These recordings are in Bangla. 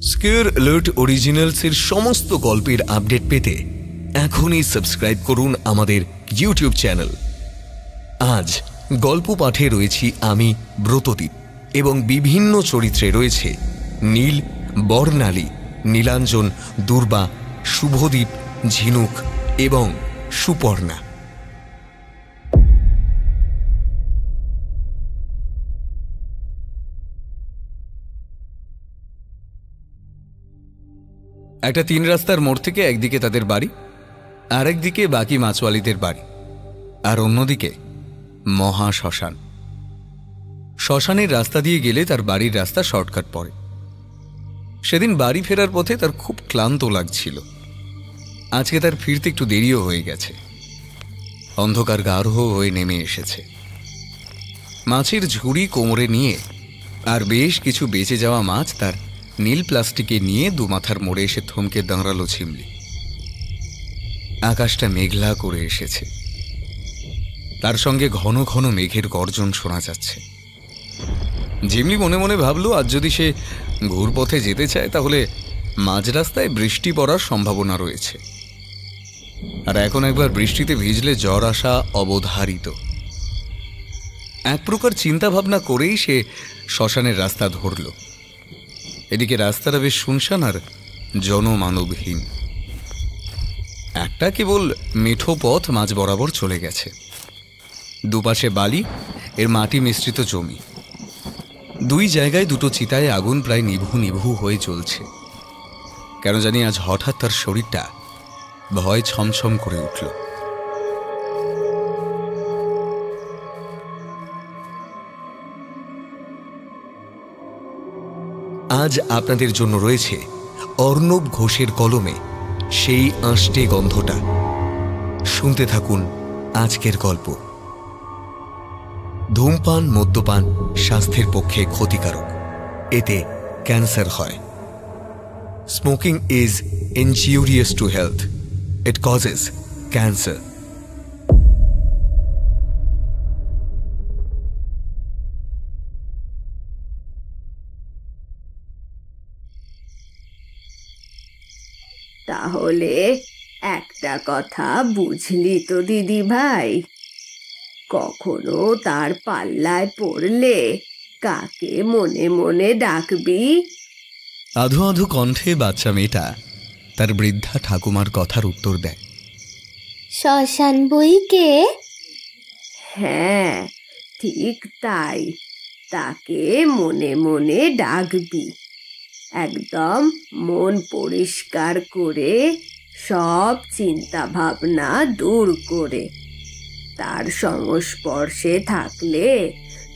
স্কেয়ার অ্যালার্ট অরিজিনালসের সমস্ত গল্পের আপডেট পেতে এখনই সাবস্ক্রাইব করুন আমাদের ইউটিউব চ্যানেল। আজ গল্প পাঠে রয়েছি আমি ব্রতদীপ এবং বিভিন্ন চরিত্রে রয়েছে নীল, বর্ণালী, নীলাঞ্জন, দুর্বা, শুভদীপ, ঝিনুক এবং সুপর্ণা। একটা 3 রাস্তার মোড় থেকে একদিকে তাদের বাড়ি, আর একদিকে বাকি মাছওয়ালিদের বাড়ি, আর অন্যদিকে মহা শ্মশান। শ্মশানের রাস্তা দিয়ে গেলে তার বাড়ির রাস্তা শর্টকাট পড়ে। সেদিন বাড়ি ফেরার পথে তার খুব ক্লান্ত লাগছিল। আজকে তার ফিরতে একটু দেরিও হয়ে গেছে। অন্ধকার গাঢ় হয়ে নেমে এসেছে। মাছের ঝুড়ি কোমরে নিয়ে আর বেশ কিছু বেঁচে যাওয়া মাছ তার নীল প্লাস্টিকে নিয়ে দুমাথার মোড়ে এসে থমকে দাঁড়ালো ঝিমলি। আকাশটা মেঘলা করে এসেছে। তার সঙ্গে ঘন ঘন মেঘের গর্জন শোনা যাচ্ছে। ঝিমলি মনে মনে ভাবল, আজ যদি সে ঘুরপথে যেতে চায় তাহলে মাঝ রাস্তায় বৃষ্টি পড়ার সম্ভাবনা রয়েছে, আর এখন একবার বৃষ্টিতে ভিজলে জ্বর আসা অবধারিত। এক প্রকার চিন্তা ভাবনা করেই সে শ্মশানের রাস্তা ধরল। এদিকে রাস্তাটা বেশ শুনশান আর জনমানবহীন। একটা কেবল মেঠো পথ মাঝ বরাবর চলে গেছে। দুপাশে বালি, এর মাটি মিশ্রিত জমি। দুই জায়গায় দুটো চিতায় আগুন প্রায় নিভু নিভু হয়ে চলছে। কেন জানি আজ হঠাৎ তার শরীরটা ভয় ছমছম করে উঠল। আজ আপনাদের জন্য রয়েছে অর্ণব ঘোষের কলমে সেই আঁশটে গন্ধটা। শুনতে থাকুন আজকের গল্প। ধূমপান, মদ্যপান স্বাস্থ্যের পক্ষে ক্ষতিকারক। এতে ক্যান্সার হয়। Smoking is injurious to health. It causes cancer. তাহলে একটা কথা বুঝলি তো দিদি ভাই, কখনো তার পাল্লায় পড়লে কাকে মনে মনে ডাকবি? আধো আধো কণ্ঠে বাচ্চা মেয়েটা তার বৃদ্ধা ঠাকুমার কথার উত্তর দেয়। শ্মশান বইকে? হ্যাঁ, ঠিক তাই। তাকে মনে মনে ডাকবি, একদম মন পরিষ্কার করে, সব চিন্তা ভাবনা দূর করে। তার সংস্পর্শে থাকলে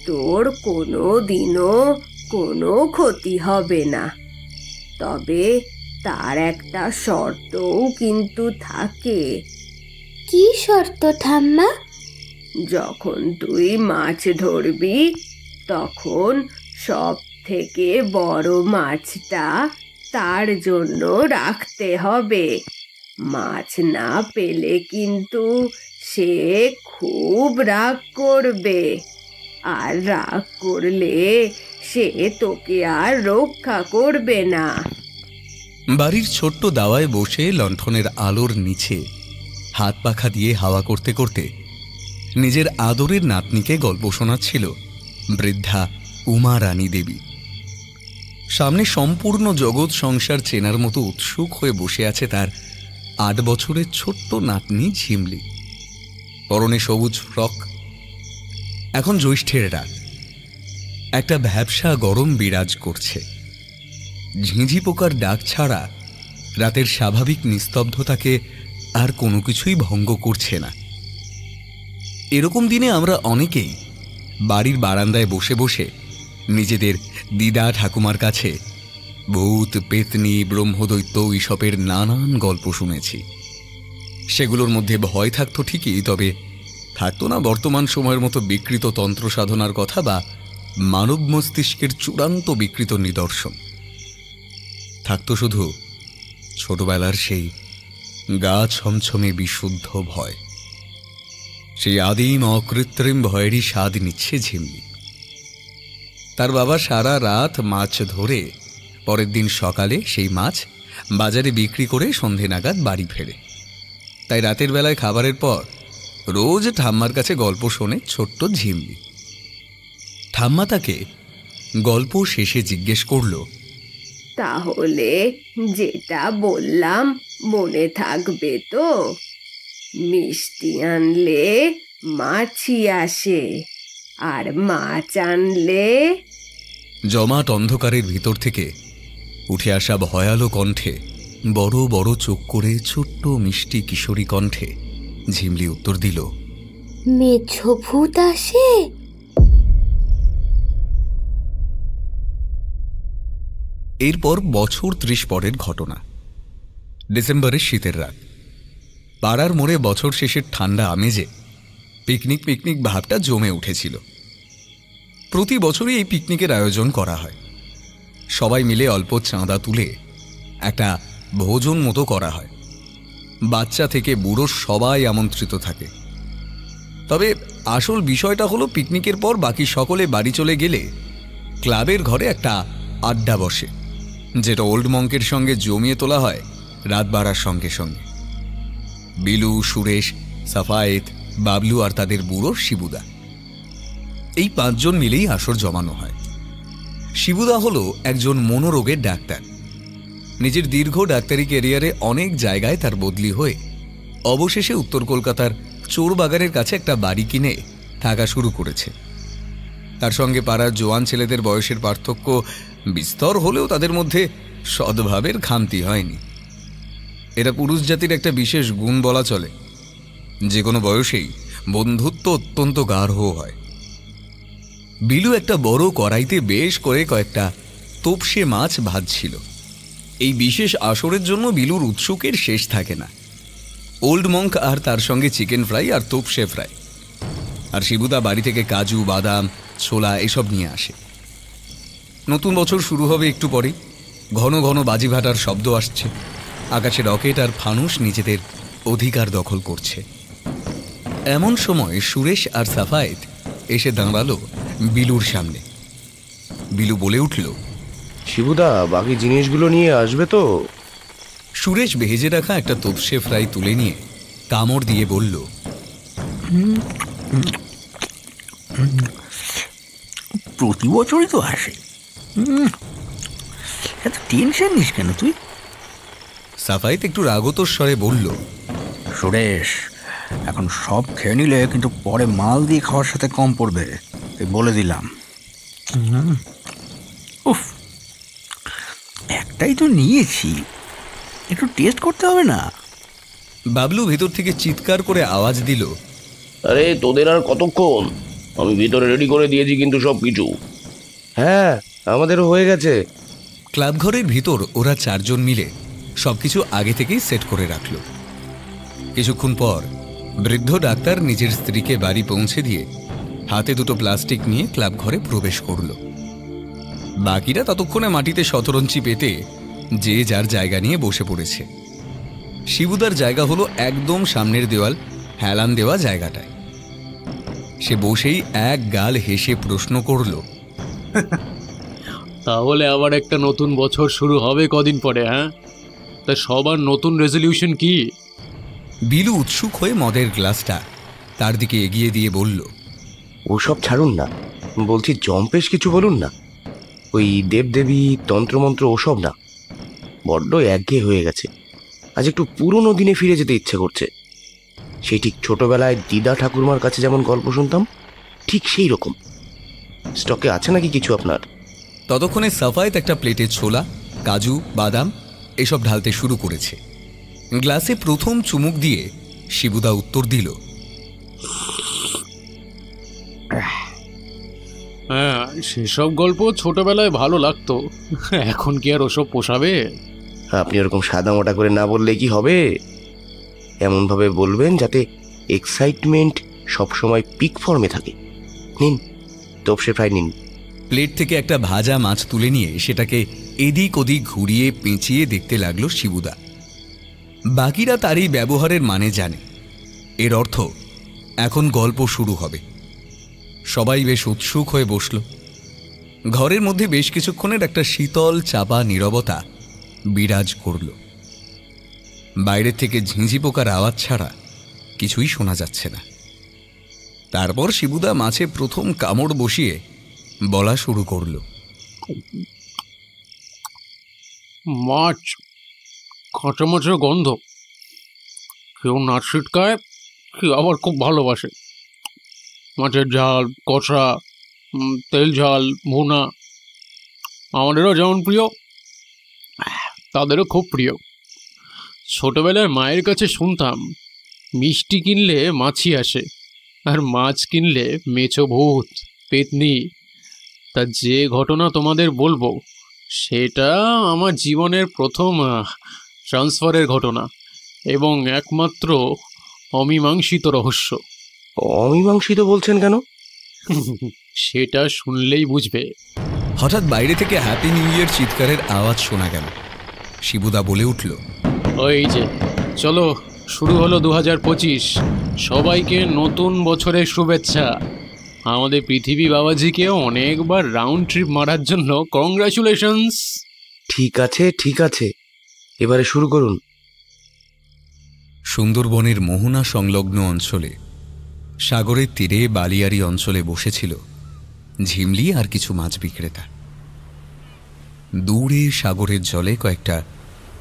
তোর কোনো দিনও কোনো ক্ষতি হবে না। তবে তার একটা শর্তও কিন্তু থাকে। কি শর্ত ঠাম্মা? যখন তুই মাছ ধরবি তখন সব থেকে বড় মাছটা তার জন্য রাখতে হবে। মাছ না পেলে কিন্তু সে খুব রাগ করবে, আর রাগ করলে সে তোকে আর রক্ষা করবে না। বাড়ির ছোট্ট দাওয়ায় বসে লণ্ঠনের আলোর নিচে হাত পাখা দিয়ে হাওয়া করতে করতে নিজের আদরের নাতনিকে গল্প শোনাচ্ছিল বৃদ্ধা উমা রানী দেবী। সামনে সম্পূর্ণ জগৎ সংসার চেনার মতো উৎসুক হয়ে বসে আছে তার 8 বছরের ছোট্ট নাতনি ঝিমলি। পরনে সবুজ ফ্রক। এখন জ্যৈষ্ঠের রাত। একটা ভ্যাপসা গরম বিরাজ করছে। ঝিঁঝি পোকার ডাক ছাড়া রাতের স্বাভাবিক নিস্তব্ধতাকে আর কোনো কিছুই ভঙ্গ করছে না। এরকম দিনে আমরা অনেকেই বাড়ির বারান্দায় বসে বসে নিজেদের দিদা ঠাকুমার কাছে ভূত, পেতনি, ব্রহ্মদৈত্য এইসবের নানান গল্প শুনেছি। সেগুলোর মধ্যে ভয় থাকতো ঠিকই, তবে থাকতো না বর্তমান সময়ের মতো বিকৃত তন্ত্র সাধনার কথা বা মানব মস্তিষ্কের চূড়ান্ত বিকৃত নিদর্শন। থাকতো শুধু ছোটবেলার সেই গা ছমছমে বিশুদ্ধ ভয়। সেই আদিম অকৃত্রিম ভয়েরই স্বাদ নিচ্ছে ঝিমলি। তার বাবা সারা রাত মাছ ধরে পরের দিন সকালে সেই মাছ বাজারে বিক্রি করে সন্ধে নাগাদ বাড়ি ফেরে। তাই রাতের বেলায় খাবারের পর রোজ ঠাম্মার কাছে গল্প শোনে ছোট্ট ঝিমলি। ঠাম্মা তাকে গল্প শেষে জিজ্ঞেস করল, তাহলে যেটা বললাম মনে থাকবে তো? মিষ্টি আনলে মাছি আসে, আর মাছ আনলে... জমাট অন্ধকারের ভিতর থেকে উঠে আসা ভয়ালো কণ্ঠে, বড় বড় চোখ করে ছোট্ট মিষ্টি কিশোরী কণ্ঠে ঝিমলি উত্তর দিল, মেছো ভূত আসে। এরপর বছর 30 পরের ঘটনা। ডিসেম্বরের শীতের রাত। পাড়ার মোড়ে বছর শেষের ঠান্ডা আমেজে পিকনিক পিকনিক ভাবটা জমে উঠেছিল। প্রতি বছরই এই পিকনিকের আয়োজন করা হয়। সবাই মিলে অল্প চাঁদা তুলে একটা ভোজন মতো করা হয়। বাচ্চা থেকে বুড়ো সবাই আমন্ত্রিত থাকে। তবে আসল বিষয়টা হলো, পিকনিকের পর বাকি সকলে বাড়ি চলে গেলে ক্লাবের ঘরে একটা আড্ডা বসে, যেটা ওল্ড মঙ্কের সঙ্গে জমিয়ে তোলা হয় রাত বাড়ার সঙ্গে সঙ্গে। বিলু, সুরেশ, সাফায়েত, বাবলু আর তাদের বুড়ো শিবুদা, এই 5 জন মিলেই আসর জমানো হয়। শিবুদা হলো একজন মনোরোগের ডাক্তার। নিজের দীর্ঘ ডাক্তারি ক্যারিয়ারে অনেক জায়গায় তার বদলি হয়ে অবশেষে উত্তর কলকাতার চোরবাগানের কাছে একটা বাড়ি কিনে থাকা শুরু করেছে। তার সঙ্গে পাড়ার জোয়ান ছেলেদের বয়সের পার্থক্য বিস্তর হলেও তাদের মধ্যে সদ্ভাবের খামতি হয়নি। এরা পুরুষ জাতির একটা বিশেষ গুণ বলা চলে। যে কোনো বয়সেই বন্ধুত্ব অত্যন্ত গাঢ় হয়। বিলু একটা বড় কড়াইতে বেশ করে কয়েকটা তোপসে মাছ ভাজছিল। এই বিশেষ আসরের জন্য বিলুর উৎসুকের শেষ থাকে না। ওল্ড মঙ্ক আর তার সঙ্গে চিকেন ফ্রাই আর তোপসে ফ্রাই। আর শিবুদা বাড়ি থেকে কাজু, বাদাম, ছোলা এসব নিয়ে আসে। নতুন বছর শুরু হবে একটু পরেই। ঘন ঘন বাজি ভাটার শব্দ আসছে। আকাশে রকেট আর ফানুস নিজেদের অধিকার দখল করছে। এমন সময় সুরেশ আর সাফায়েত এসে দাঁড়ালো বিলুর সামনে। বিলু বলে উঠল, শিবুদা, বাকি জিনিসগুলো নিয়ে আসবে তো? সুরেশ ভেজে রাখা একটা তোপসে ফ্রাই তুলে নিয়ে কামড় দিয়ে বলল, প্রতি বছরই তো আসে, এত টেনশন নিস কেন তুই? সাফায়েত একটু রাগতর স্বরে বলল, সুরেশ, এখন সব খেয়ে নিলে কিন্তু পরে মাল দিয়ে খাওয়ার সাথে কম পড়বে, এই বলে দিলাম। উফ, একটাই তো নিয়েছি, একটু টেস্ট করতে হবে না? বাবলু ভেতর থেকে চিৎকার করে আওয়াজ দিল, আরে তোদের আর কতক্ষণ? আমি ভিতরে রেডি করে দিয়েছি কিন্তু সব কিছু। হ্যাঁ, আমাদেরও হয়ে গেছে। ক্লাব ঘরের ভিতর ওরা 4 জন মিলে সবকিছু আগে থেকেই সেট করে রাখল। কিছুক্ষণ পর বৃদ্ধ ডাক্তার নিজের স্ত্রীকে বাড়ি পৌঁছে দিয়ে হাতে দুটো প্লাস্টিক নিয়ে ক্লাব ঘরে প্রবেশ করল। বাকিরা ততক্ষণে মাটিতে শতরঞ্চি পেতে যে যার জায়গা নিয়ে বসে পড়েছে। শিবুদার জায়গা হলো একদম সামনের দেওয়াল, হেলান দেওয়া জায়গাটায়। সে বসেই এক গাল হেসে প্রশ্ন করল, তাহলে আবার একটা নতুন বছর শুরু হবে কদিন পরে? হ্যাঁ, তা সবার নতুন রেজলিউশন কি? বিলু উৎসুক হয়ে মদের গ্লাসটা তার দিকে এগিয়ে দিয়ে বলল, ওসব ছাড়ুন না, বলছি জম্পেশ কিছু বলুন না। ওই দেবদেবী, তন্ত্রমন্ত্র ওসব না, বড্ড একঘেয়ে হয়ে গেছে। আজ একটু পুরনো দিনে ফিরে যেতে ইচ্ছে করছে। সেই ঠিক ছোটবেলায় দিদা ঠাকুরমার কাছে যেমন গল্প শুনতাম, ঠিক সেই রকম। স্টকে আছে নাকি কিছু আপনার? ততক্ষণে সাফায়েত একটা প্লেটে ছোলা, কাজু, বাদাম এসব ঢালতে শুরু করেছে। গ্লাসে প্রথম চুমুক দিয়ে শিবুদা উত্তর দিল, হ্যাঁ, সেসব গল্প ছোটবেলায় ভালো লাগতো, এখন কি আর ওসব পোষাবে? আপনি ওরকম সাদা মোটা করে না বললে কি হবে? এমনভাবে বলবেন যাতে এক্সাইটমেন্ট সবসময় পিক ফর্মে থাকে। নিন, তোপসে ফ্রাই নিন। প্লেট থেকে একটা ভাজা মাছ তুলে নিয়ে সেটাকে এদিক ওদিক ঘুরিয়ে পেঁচিয়ে দেখতে লাগলো শিবুদা। বাকিরা তার এই ব্যবহারের মানে জানে। এর অর্থ এখন গল্প শুরু হবে। সবাই বেশ উৎসুক হয়ে বসল। ঘরের মধ্যে বেশ কিছুক্ষণের একটা শীতল চাপা নীরবতা বিরাজ করল। বাইরে থেকে ঝিঁঝি পোকার আওয়াজ ছাড়া কিছুই শোনা যাচ্ছে না। তারপর শিবুদা মাছে প্রথম কামড় বসিয়ে বলা শুরু করল। মাছ কাঁচা মাছের গন্ধ, কেউ নাচ ছিটকায়, কেউ আবার খুব ভালোবাসে। মাছের ঝাল, কষা, তেল ঝাল, ভুনা আমাদেরও যেমন প্রিয়, তাদেরও খুব প্রিয়। ছোটবেলায় মায়ের কাছে শুনতাম মিষ্টি কিনলে মাছি আসে, আর মাছ কিনলে মেছো ভূত পেতনি। তা যে ঘটনা তোমাদের বলবো সেটা আমার জীবনের প্রথম ট্রান্সফারের ঘটনা এবং একমাত্র অমীমাংসিত রহস্য। অমীমাংসিত বলছেন কেন? সেটা শুনলেই বুঝবে। হঠাৎ বাইরে থেকে হ্যাপি নিউ ইয়ার চিৎকারের আওয়াজ শোনা গেল। শিবুদা বলে উঠল, ওই যে চলো, শুরু হলো 2025। সবাইকে নতুন বছরের শুভেচ্ছা। আমাদের পৃথিবী বাবাজিকে অনেকবার রাউন্ড ট্রিপ মারার জন্য কংগ্রাচুলেশনস। ঠিক আছে ঠিক আছে, এবারে শুরু করুন। সুন্দরবনের মোহনা সংলগ্ন অঞ্চলে সাগরের তীরে বালিয়ারি অঞ্চলে বসেছিল ঝিমলি আর কিছু মাছ বিক্রেতা। দূরে সাগরের জলে কয়েকটা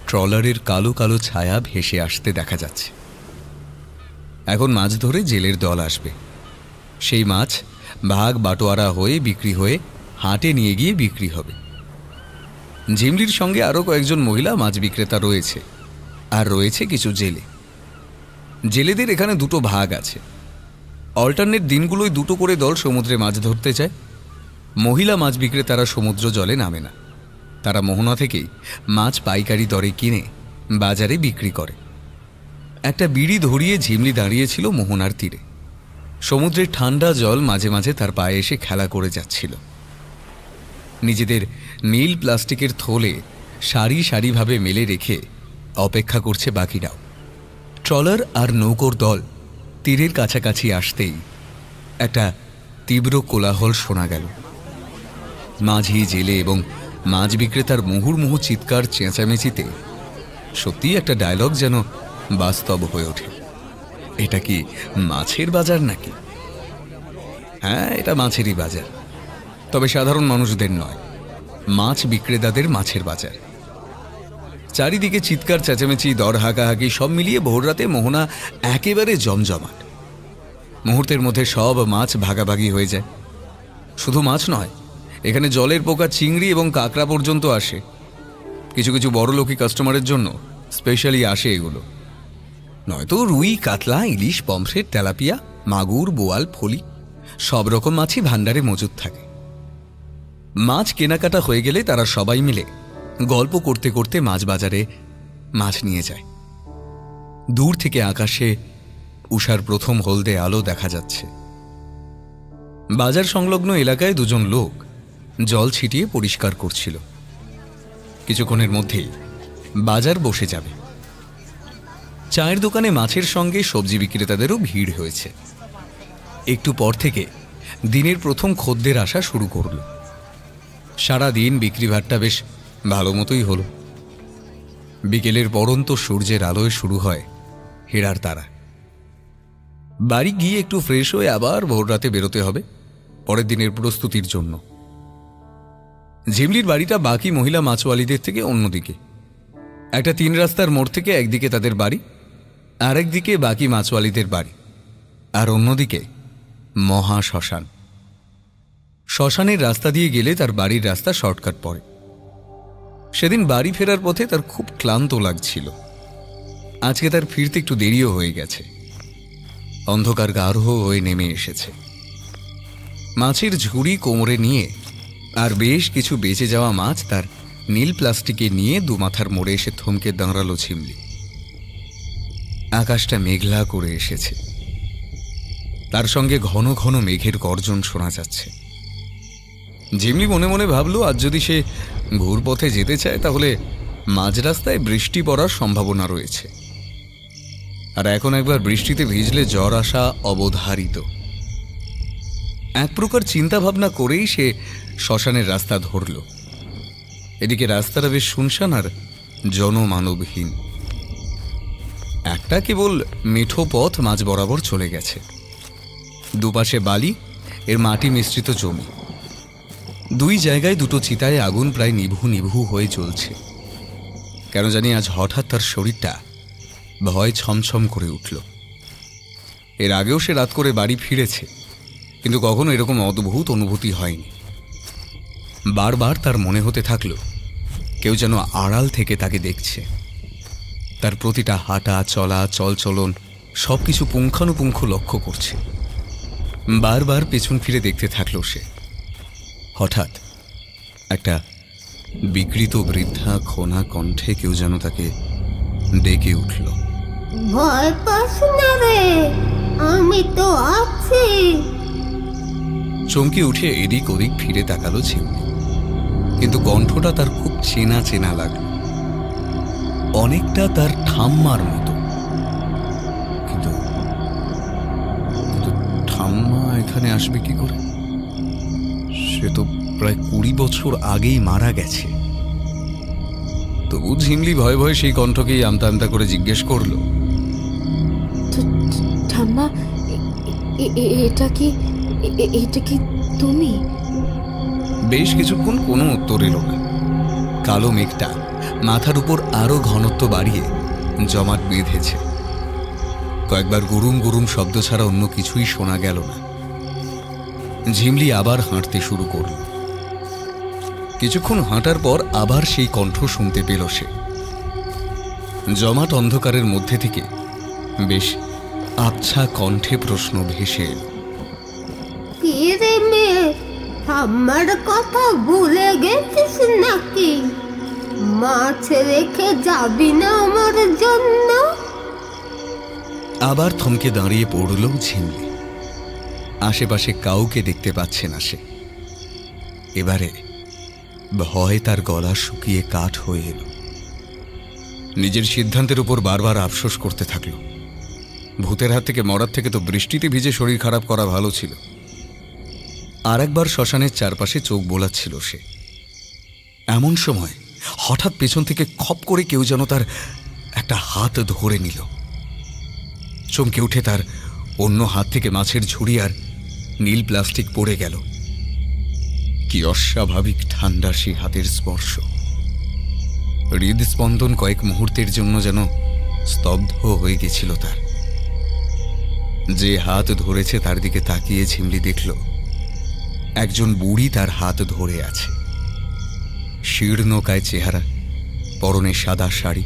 ট্রলারের কালো কালো ছায়া ভেসে আসতে দেখা যাচ্ছে। এখন মাছ ধরে জেলের দল আসবে। সেই মাছ ভাগ বাটোয়ারা হয়ে বিক্রি হয়ে হাটে নিয়ে গিয়ে বিক্রি হবে। ঝিমলির সঙ্গে আরও কয়েকজন মহিলা মাছ বিক্রেতা রয়েছে, আর রয়েছে কিছু জেলে। জেলেদের এখানে দুটো ভাগ আছে। অল্টারনেট দিনগুলোই দুটো করে দল সমুদ্রে মাছ ধরতে যায়। মহিলা মাছ বিক্রেতারা সমুদ্র জলে নামে না, তারা মোহনা থেকেই মাছ পাইকারি দরে কিনে বাজারে বিক্রি করে। একটা বিড়ি ধরিয়ে ঝিমলি দাঁড়িয়েছিল মোহনার তীরে। সমুদ্রের ঠান্ডা জল মাঝে মাঝে তার পায়ে এসে খেলা করে যাচ্ছিল। নিজেদের নীল প্লাস্টিকের থলে সারি সারিভাবে মেলে রেখে অপেক্ষা করছে বাকিরাও। ট্রলার আর নৌকোর দল তীরের কাছাকাছি আসতেই একটা তীব্র কোলাহল শোনা গেল। মাঝি, জেলে এবং মাছ বিক্রেতার মুহুর্মুহু চিৎকার চেঁচামেচিতে সত্যিই একটা ডায়লগ যেন বাস্তব হয়ে ওঠে। এটা কি মাছের বাজার নাকি? হ্যাঁ, এটা মাছেরই বাজার, তবে সাধারণ মানুষদের নয়, মাছ বিক্রেতাদের মাছের বাজার। চারিদিকে চিৎকার চেঁচামেচি, দর হাঁকাহাঁকি সব মিলিয়ে ভোররাতে মোহনা একেবারে জমজমাট। মুহূর্তের মধ্যে সব মাছ ভাগাভাগি হয়ে যায়। শুধু মাছ নয়, এখানে জলের পোকা, চিংড়ি এবং কাঁকড়া পর্যন্ত আসে। কিছু কিছু বড়লোকি কাস্টমারের জন্য স্পেশালি আসে এগুলো। নয়তো রুই, কাতলা, ইলিশ, পমফ্রেট, তেলাপিয়া, মাগুর, বোয়াল, ফলি সব রকম মাছই ভাণ্ডারে মজুদ থাকে। মাছ কেনাকাটা হয়ে গেলে তারা সবাই মিলে গল্প করতে করতে মাছ বাজারে মাছ নিয়ে যায়। দূর থেকে আকাশে উষার প্রথম হলদে আলো দেখা যাচ্ছে। বাজার সংলগ্ন এলাকায় দুজন লোক জল ছিটিয়ে পরিষ্কার করছিল। কিছুক্ষণের মধ্যেই বাজার বসে যাবে। চায়ের দোকানে মাছের সঙ্গে সবজি বিক্রেতাদেরও ভিড় হয়েছে। একটু পর থেকে দিনের প্রথম খদ্দের আসা শুরু করল। সারা দিন বিক্রিভাট্টা বেশ ভালো মতোই হলো। বিকেলের পড়ন্ত সূর্যের আলোয় শুরু হয় হেরার তারা। বাড়ি গিয়ে একটু ফ্রেশ হয়ে আবার ভোর রাতে বেরোতে হবে পরের দিনের প্রস্তুতির জন্য। ঝিমলির বাড়িটা বাকি মহিলা মাছওয়ালিদের থেকে অন্যদিকে। একটা 3 রাস্তার মোড় থেকে একদিকে তাদের বাড়ি, আর একদিকে বাকি মাছওয়ালিদের বাড়ি, আর অন্যদিকে মহা শ্মশান। শ্মশানের রাস্তা দিয়ে গেলে তার বাড়ির রাস্তা শর্টকাট পড়ে। সেদিন বাড়ি ফেরার পথে তার খুব ক্লান্ত লাগছিল। আজকে তার ফিরতে একটু দেরিও হয়ে গেছে। অন্ধকার গাঢ় হয়ে নেমে এসেছে। মাছের ঝুড়ি কোমরে নিয়ে আর বেশ কিছু বেঁচে যাওয়া মাছ তার নীল প্লাস্টিকে নিয়ে দুমাথার মোড়ে এসে থমকে দাঁড়ালো ঝিমলি। আকাশটা মেঘলা করে এসেছে, তার সঙ্গে ঘন ঘন মেঘের গর্জন শোনা যাচ্ছে। ঝিমলি মনে মনে ভাবল, আজ যদি সে ঘুরপথে যেতে চায় তাহলে মাঝ রাস্তায় বৃষ্টি পড়ার সম্ভাবনা রয়েছে। আর এখন একবার বৃষ্টিতে ভিজলে জ্বর আসা অবধারিত। এক প্রকার চিন্তা ভাবনা করেই সে শ্মশানের রাস্তা ধরল। এদিকে রাস্তাটা বেশ শুনশান আর জনমানবহীন। একটা কেবল মেঠো পথ মাঝ বরাবর চলে গেছে। দুপাশে বালি, এর মাটি মিশ্রিত জমি। দুই জায়গায় দুটো চিতায় আগুন প্রায় নিভু নিভু হয়ে চলছে। কেন জানি আজ হঠাৎ তার শরীরটা ভয় ছমছম করে উঠল। এর আগেও সে রাত করে বাড়ি ফিরেছে, কিন্তু কখনো এরকম অদ্ভুত অনুভূতি হয়নি। বারবার তার মনে হতে থাকলো কেউ যেন আড়াল থেকে তাকে দেখছে। তার প্রতিটা হাঁটা চলা চলচলন সবকিছু পুঙ্খানুপুঙ্খ লক্ষ্য করছে। বারবার পেছন ফিরে দেখতে থাকলো সে। হঠাৎ একটা বিকৃত বৃদ্ধা খোনা কণ্ঠে কেউ যেন তাকে ডেকে উঠল। ভয় পাস না রে, আমি তো আছি। চমকে উঠে এদিক ওদিক ফিরে তাকালো ঝিমলি, কিন্তু কণ্ঠটা তার খুব চেনা চেনা লাগলো, অনেকটা তার ঠাম্মার মতো। কিন্তু ঠাম্মা এখানে আসবে কি করে? সে তো প্রায় 20 বছর আগেই মারা গেছে। তবু ঝিমলি ভয়ে ভয়ে সেই কণ্ঠকেই আমতা আমতা করে জিজ্ঞেস করলো, ঠাম্মা, এটা কি তুমি? বেশ কিছুক্ষণ কোনো উত্তর এলো না। কালো মেঘটা মাথার উপর আরো ঘনত্ব বাড়িয়ে জমাট বেঁধেছে। কয়েকবার গুরুম গুরুম শব্দ ছাড়া অন্য কিছুই শোনা গেল না। ঝিমলি আবার হাঁটতে শুরু করল। কিছুক্ষণ হাঁটার পর আবার সেই কণ্ঠ শুনতে পেল সে। জমাট অন্ধকারের মধ্যে থেকে বেশ আবছা কণ্ঠে প্রশ্ন ভেসে এল, কি রে মেয়ে, আমার কথা ভুলে গেছিস নাকি? মাছ রেখে যাবি না আমার জন্য? আবার থমকে দাঁড়িয়ে পড়ল ঝিমলি। আশেপাশে কাউকে দেখতে পাচ্ছে না সে। এবারে ভয় তার গলা শুকিয়ে কাঠ হয়ে এলো। নিজের সিদ্ধান্তের উপর বারবার আফসোস করতে থাকলো। ভূতের হাত থেকে মরার থেকে তো বৃষ্টিতে ভিজে শরীর খারাপ করা ভালো ছিল। আর একবার শ্মশানের চারপাশে চোখ বোলাচ্ছিল সে। এমন সময় হঠাৎ পেছন থেকে খপ করে কেউ যেন তার একটা হাত ধরে নিল। চমকে উঠে তার অন্য হাত থেকে মাছের ঝুড়ি আর নীল প্লাস্টিক পড়ে গেল। কি অস্বাভাবিক ঠান্ডা সেই হাতের স্পর্শ। হৃদস্পন্দন কয়েক মুহূর্তের জন্য যেন স্তব্ধ হয়ে গেছিল তার। যে হাত ধরেছে তার দিকে তাকিয়ে ঝিমলি দেখল একজন বুড়ি তার হাত ধরে আছে। শীর্ণকায় চেহারা, পরনে সাদা শাড়ি,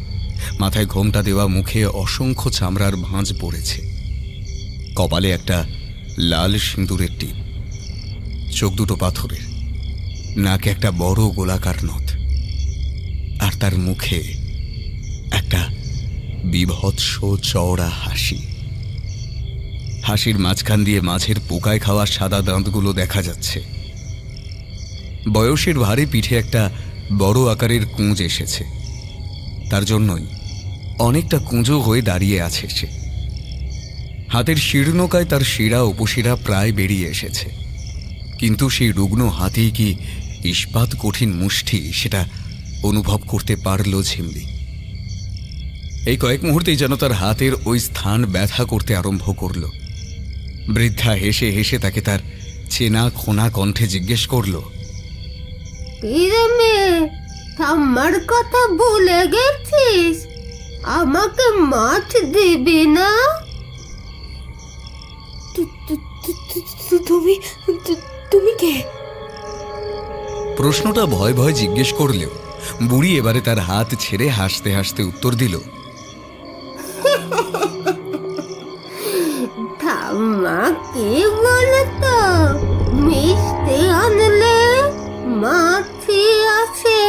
মাথায় ঘোমটা দেওয়া, মুখে অসংখ্য চামড়ার ভাঁজ পড়েছে। কপালে একটা লাল সিঁদুরের টিপ, চোখ দুটো পাথরের, নাকে একটা বড় গোলাকার নথ, আর তার মুখে একটা বিভৎস চওড়া হাসি। হাসির মাঝখান দিয়ে মাছের পোকায় খাওয়া সাদা দাঁতগুলো দেখা যাচ্ছে। বয়সের ভারে পিঠে একটা বড় আকারের কুঁজ এসেছে, তার জন্যই অনেকটা কুঁজো হয়ে দাঁড়িয়ে আছে সে। হাতের শীর্ণকায় তার শিরা উপশিরা প্রায় বেরিয়ে এসেছে, কিন্তু সেই রুগ্ন হাতেই কি ইস্পাত কঠিন মুষ্টি, সেটা অনুভব করতে পারল ঝিমলি। এই কয়েক মুহূর্তেই যেন তার হাতের ওই স্থান ব্যথা করতে আরম্ভ করল। বৃদ্ধা হেসে হেসে তাকে তার চেনা খোনা কণ্ঠে জিজ্ঞেস করল, আমার কথা ভুলে গেছিস? আমাকে মাছ দিবি না? তুমি কে? প্রশ্নটা ভয় ভয় জিজ্ঞেস করলেও বুড়ি এবারে তার হাত ছেড়ে হাসতে হাসতে উত্তর দিল, ঠাম্মা কি বলতো, মিষ্টি আনলে মাছি আসে,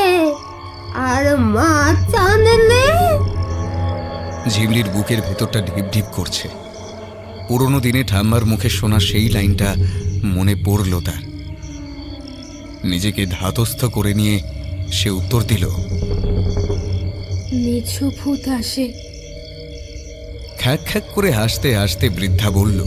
আর মাছ আনলে। ঝিমলির বুকের ভেতরটা ঢিপ ঢিপ করছে। পুরনো দিনে ঠাম্মার মুখে শোনা সেই লাইনটা মনে পড়ল তার। নিজেকে ধাতস্থ করে নিয়ে সে উত্তর দিল, মেছো ভূত আসে। খ্যাক খ্যাক করে হাসতে হাসতে বৃদ্ধা বলল,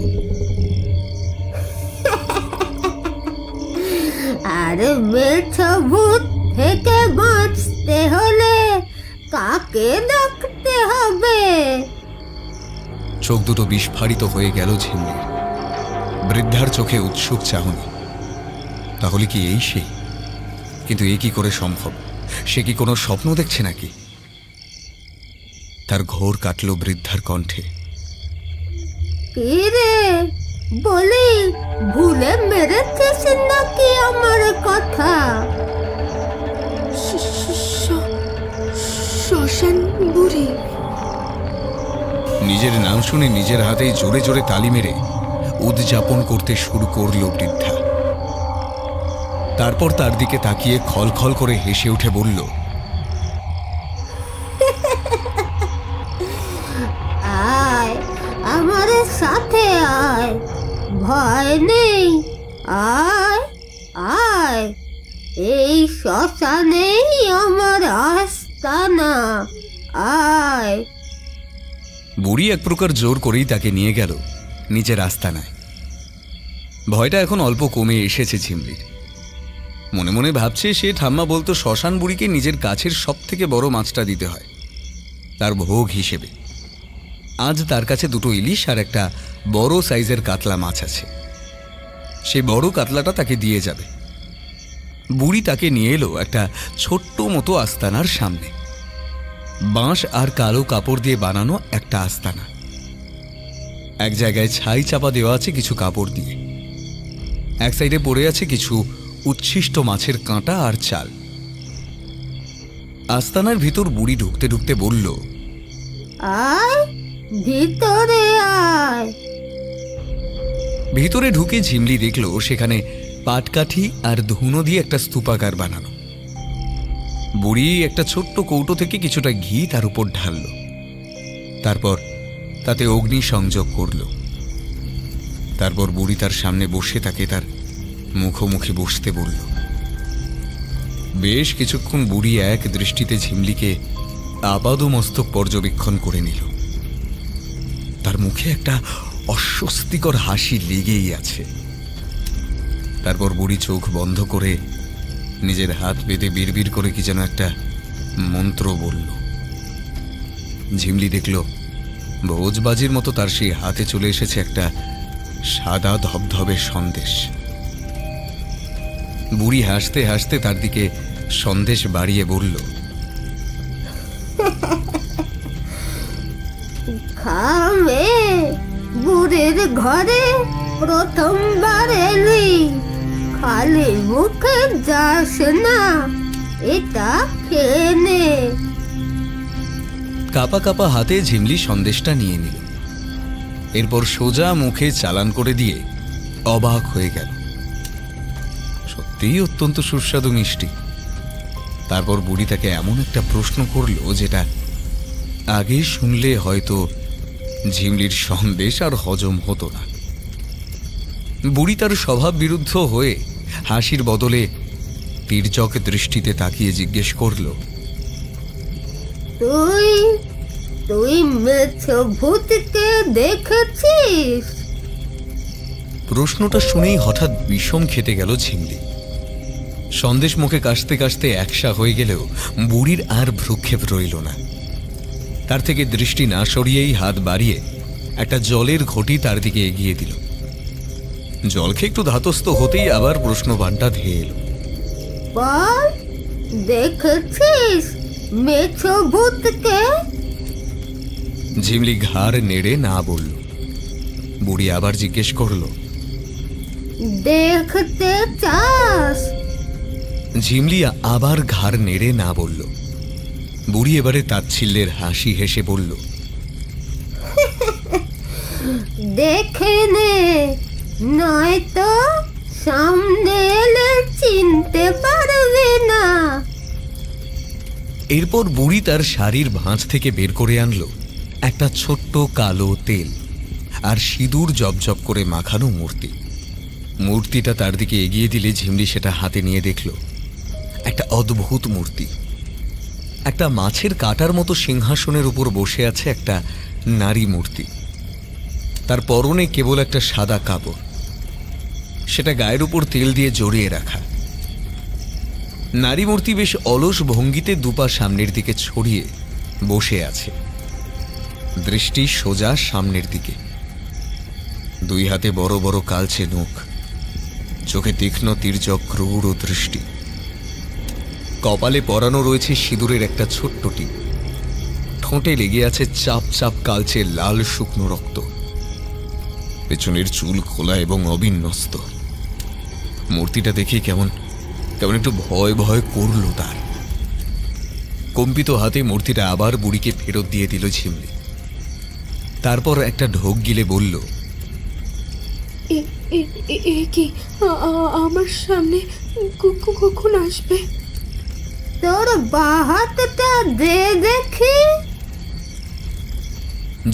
আর মেছো ভূত থেকে বাঁচতে হলে কাকে ডাকতে হবে? চোখ দুটো বিস্ফারিত হয়ে গেল ঝিমলির। বৃদ্ধার চোখে উৎসুক চাহনি। তাহলে কি এই সেই? কিন্তু এ কি করে সম্ভব? সে কি কোনো স্বপ্ন দেখছে নাকি? তার ঘোর কাটল বৃদ্ধার কণ্ঠে। কি রে, বলি ভুলে মেরেছিস নাকি আমার কথা? শ্মশান বুড়ি। নিজের নাম শুনে নিজের হাতেই জোরে জোরে তালি মেরে উদযাপন করতে শুরু করল বৃদ্ধা। তারপর তার দিকে তাকিয়ে খলখল করে হেসে উঠে বলল, আয় আমার সাথে আয়, ভয় নেই, আয় আয়, এই শ্মশানেই আমার আস্তানা, আয়। বুড়ি এক প্রকার জোর করেই তাকে নিয়ে গেল নিজের আস্তানায়। ভয়টা এখন অল্প কমে এসেছে ঝিমলির। মনে মনে ভাবছে সে ঠাম্মা বলতো শ্মশান বুড়িকে নিজের কাছের সব থেকে বড় মাছটা দিতে হয় তার ভোগ হিসেবে। আজ তার কাছে দুটো ইলিশ আর একটা বড় সাইজের কাতলা মাছ আছে। সেই বড় কাতলাটা তাকে দিয়ে যাবে। বুড়ি তাকে নিয়ে এলো একটা ছোট্ট মতো আস্তানার সামনে। বাঁশ আর কালো কাপড় দিয়ে বানানো একটা আস্তানা। এক জায়গায় ছাই চাপা দেওয়া আছে কিছু কাপড় দিয়ে। এক সাইডে পড়ে আছে কিছু উচ্ছিষ্ট মাছের কাঁটা আর চাল। আস্তানার ভিতর বুড়ি ঢুকতে ঢুকতে বলল, আয় ভিতরে আয়। ভিতরে ঢুকে ঝিমলি দেখল সেখানে পাটকাঠি আর ধুনো দিয়ে একটা স্তূপাকার বানানো। বুড়ি একটা ছোট্ট কৌটো থেকে কিছুটা ঘি তার উপর ঢালল। তারপর তাতে অগ্নি সংযোগ করল। তারপর বুড়ি তার সামনে বসে তাকে তার মুখোমুখি বসতে বলল। বেশ কিছুক্ষণ বুড়ি এক দৃষ্টিতে ঝিমলিকে আপাদমস্তক পর্যবেক্ষণ করে নিল। তার মুখে একটা অস্বস্তিকর হাসি লেগেই আছে। তারপর বুড়ি চোখ বন্ধ করে নিজের হাত বেঁধে বিড়বিড় করে কি যেন একটা মন্ত্র বলল। ঝিমলি দেখল ভোজবাজির মতো তার সেই হাতে চলে এসেছে একটা সাদা ধবধবে সন্দেশ। বুড়ি হাসতে হাসতে তার দিকে সন্দেশ বাড়িয়ে বলল, খামে, বুড়ির ঘরে প্রথমবার এলি, খালি মুখে যাস না, এটা খেয়ে নে। কাপা কাপা হাতে ঝিমলি সন্দেশটা নিয়ে নিল। এরপর সোজা মুখে চালান করে দিয়ে অবাক হয়ে গেল। সত্যিই অত্যন্ত সুস্বাদু মিষ্টি। তারপর বুড়ি তাকে এমন একটা প্রশ্ন করল যেটা আগে শুনলে হয়তো ঝিমলির সন্দেশ আর হজম হতো না। বুড়ি তার স্বভাব বিরুদ্ধ হয়ে হাসির বদলে তীর্যক দৃষ্টিতে তাকিয়ে জিজ্ঞেস করল, তুই তুই মেছো ভূতকে দেখেছিস? প্রশ্নটা শুনেই হঠাৎ বিষম খেতে গেল ঝিমলি। সন্দেশ মুখে কাশতে কাশতে একসা হয়ে গেলেও বুড়ির আর ভ্রুক্ষেপ রইল না। তার থেকে দৃষ্টি না সরিয়েই হাত বাড়িয়ে একটা জলের ঘটি তার দিকে এগিয়ে দিল। জল খেয়ে একটু ধাতস্থ হতেই আবার প্রশ্নবাণটা ধেয়ে এলো, বল, দেখেছিস মেছো ভূতকে? ঝিমলি ঘাড় নেড়ে না বলল। বুড়ি আবার জিজ্ঞেস করল, দেখতে চাস? ঝিমলি আবার ঘাড় নেড়ে না বলল। বুড়ি এবারে তাচ্ছিল্যের হাসি হেসে বলল, দেখে নে, নয়তো সামনে এলে চিনতে পারবে না। এরপর বুড়ি তার শাড়ির ভাঁজ থেকে বের করে আনলো একটা ছোট্ট কালো তেল আর সিঁদুর জবজব করে মাখানো মূর্তি। মূর্তিটা তার দিকে এগিয়ে দিলে ঝিমলি সেটা হাতে নিয়ে দেখল একটা অদ্ভুত মূর্তি। একটা মাছের কাঁটার মতো সিংহাসনের উপর বসে আছে একটা নারী মূর্তি। তার পরনে কেবল একটা সাদা কাপড়, সেটা গায়ের উপর তেল দিয়ে জড়িয়ে রাখা। নারী মূর্তি বেশ অলস ভঙ্গিতে দুপা সামনের দিকে ছড়িয়ে বসে আছে, দৃষ্টি সোজা সামনের দিকে। দুই হাতে বড় বড় কালচে নখ, চোখে তীক্ষ্ণ তির্যক ক্রূর দৃষ্টি। কপালে পরানো রয়েছে সিঁদুরের একটা ছোট্ট টিপ। ঠোঁটে লেগে আছে চাপ চাপ কালচে লাল শুকনো রক্ত। পেছনের চুল খোলা এবং অবিন্যস্ত। মূর্তিটা দেখে কেমন কেমন একটু ভয় ভয় করল তার। কম্পিত হাতে মূর্তিটা আবার বুড়িকে ফেরত দিয়ে দিল ঝিমলি। তারপর একটা ঢোক গিলে বলল, কি আমার সামনে কখন আসবে? তোর বাহাতটা দে দেখি।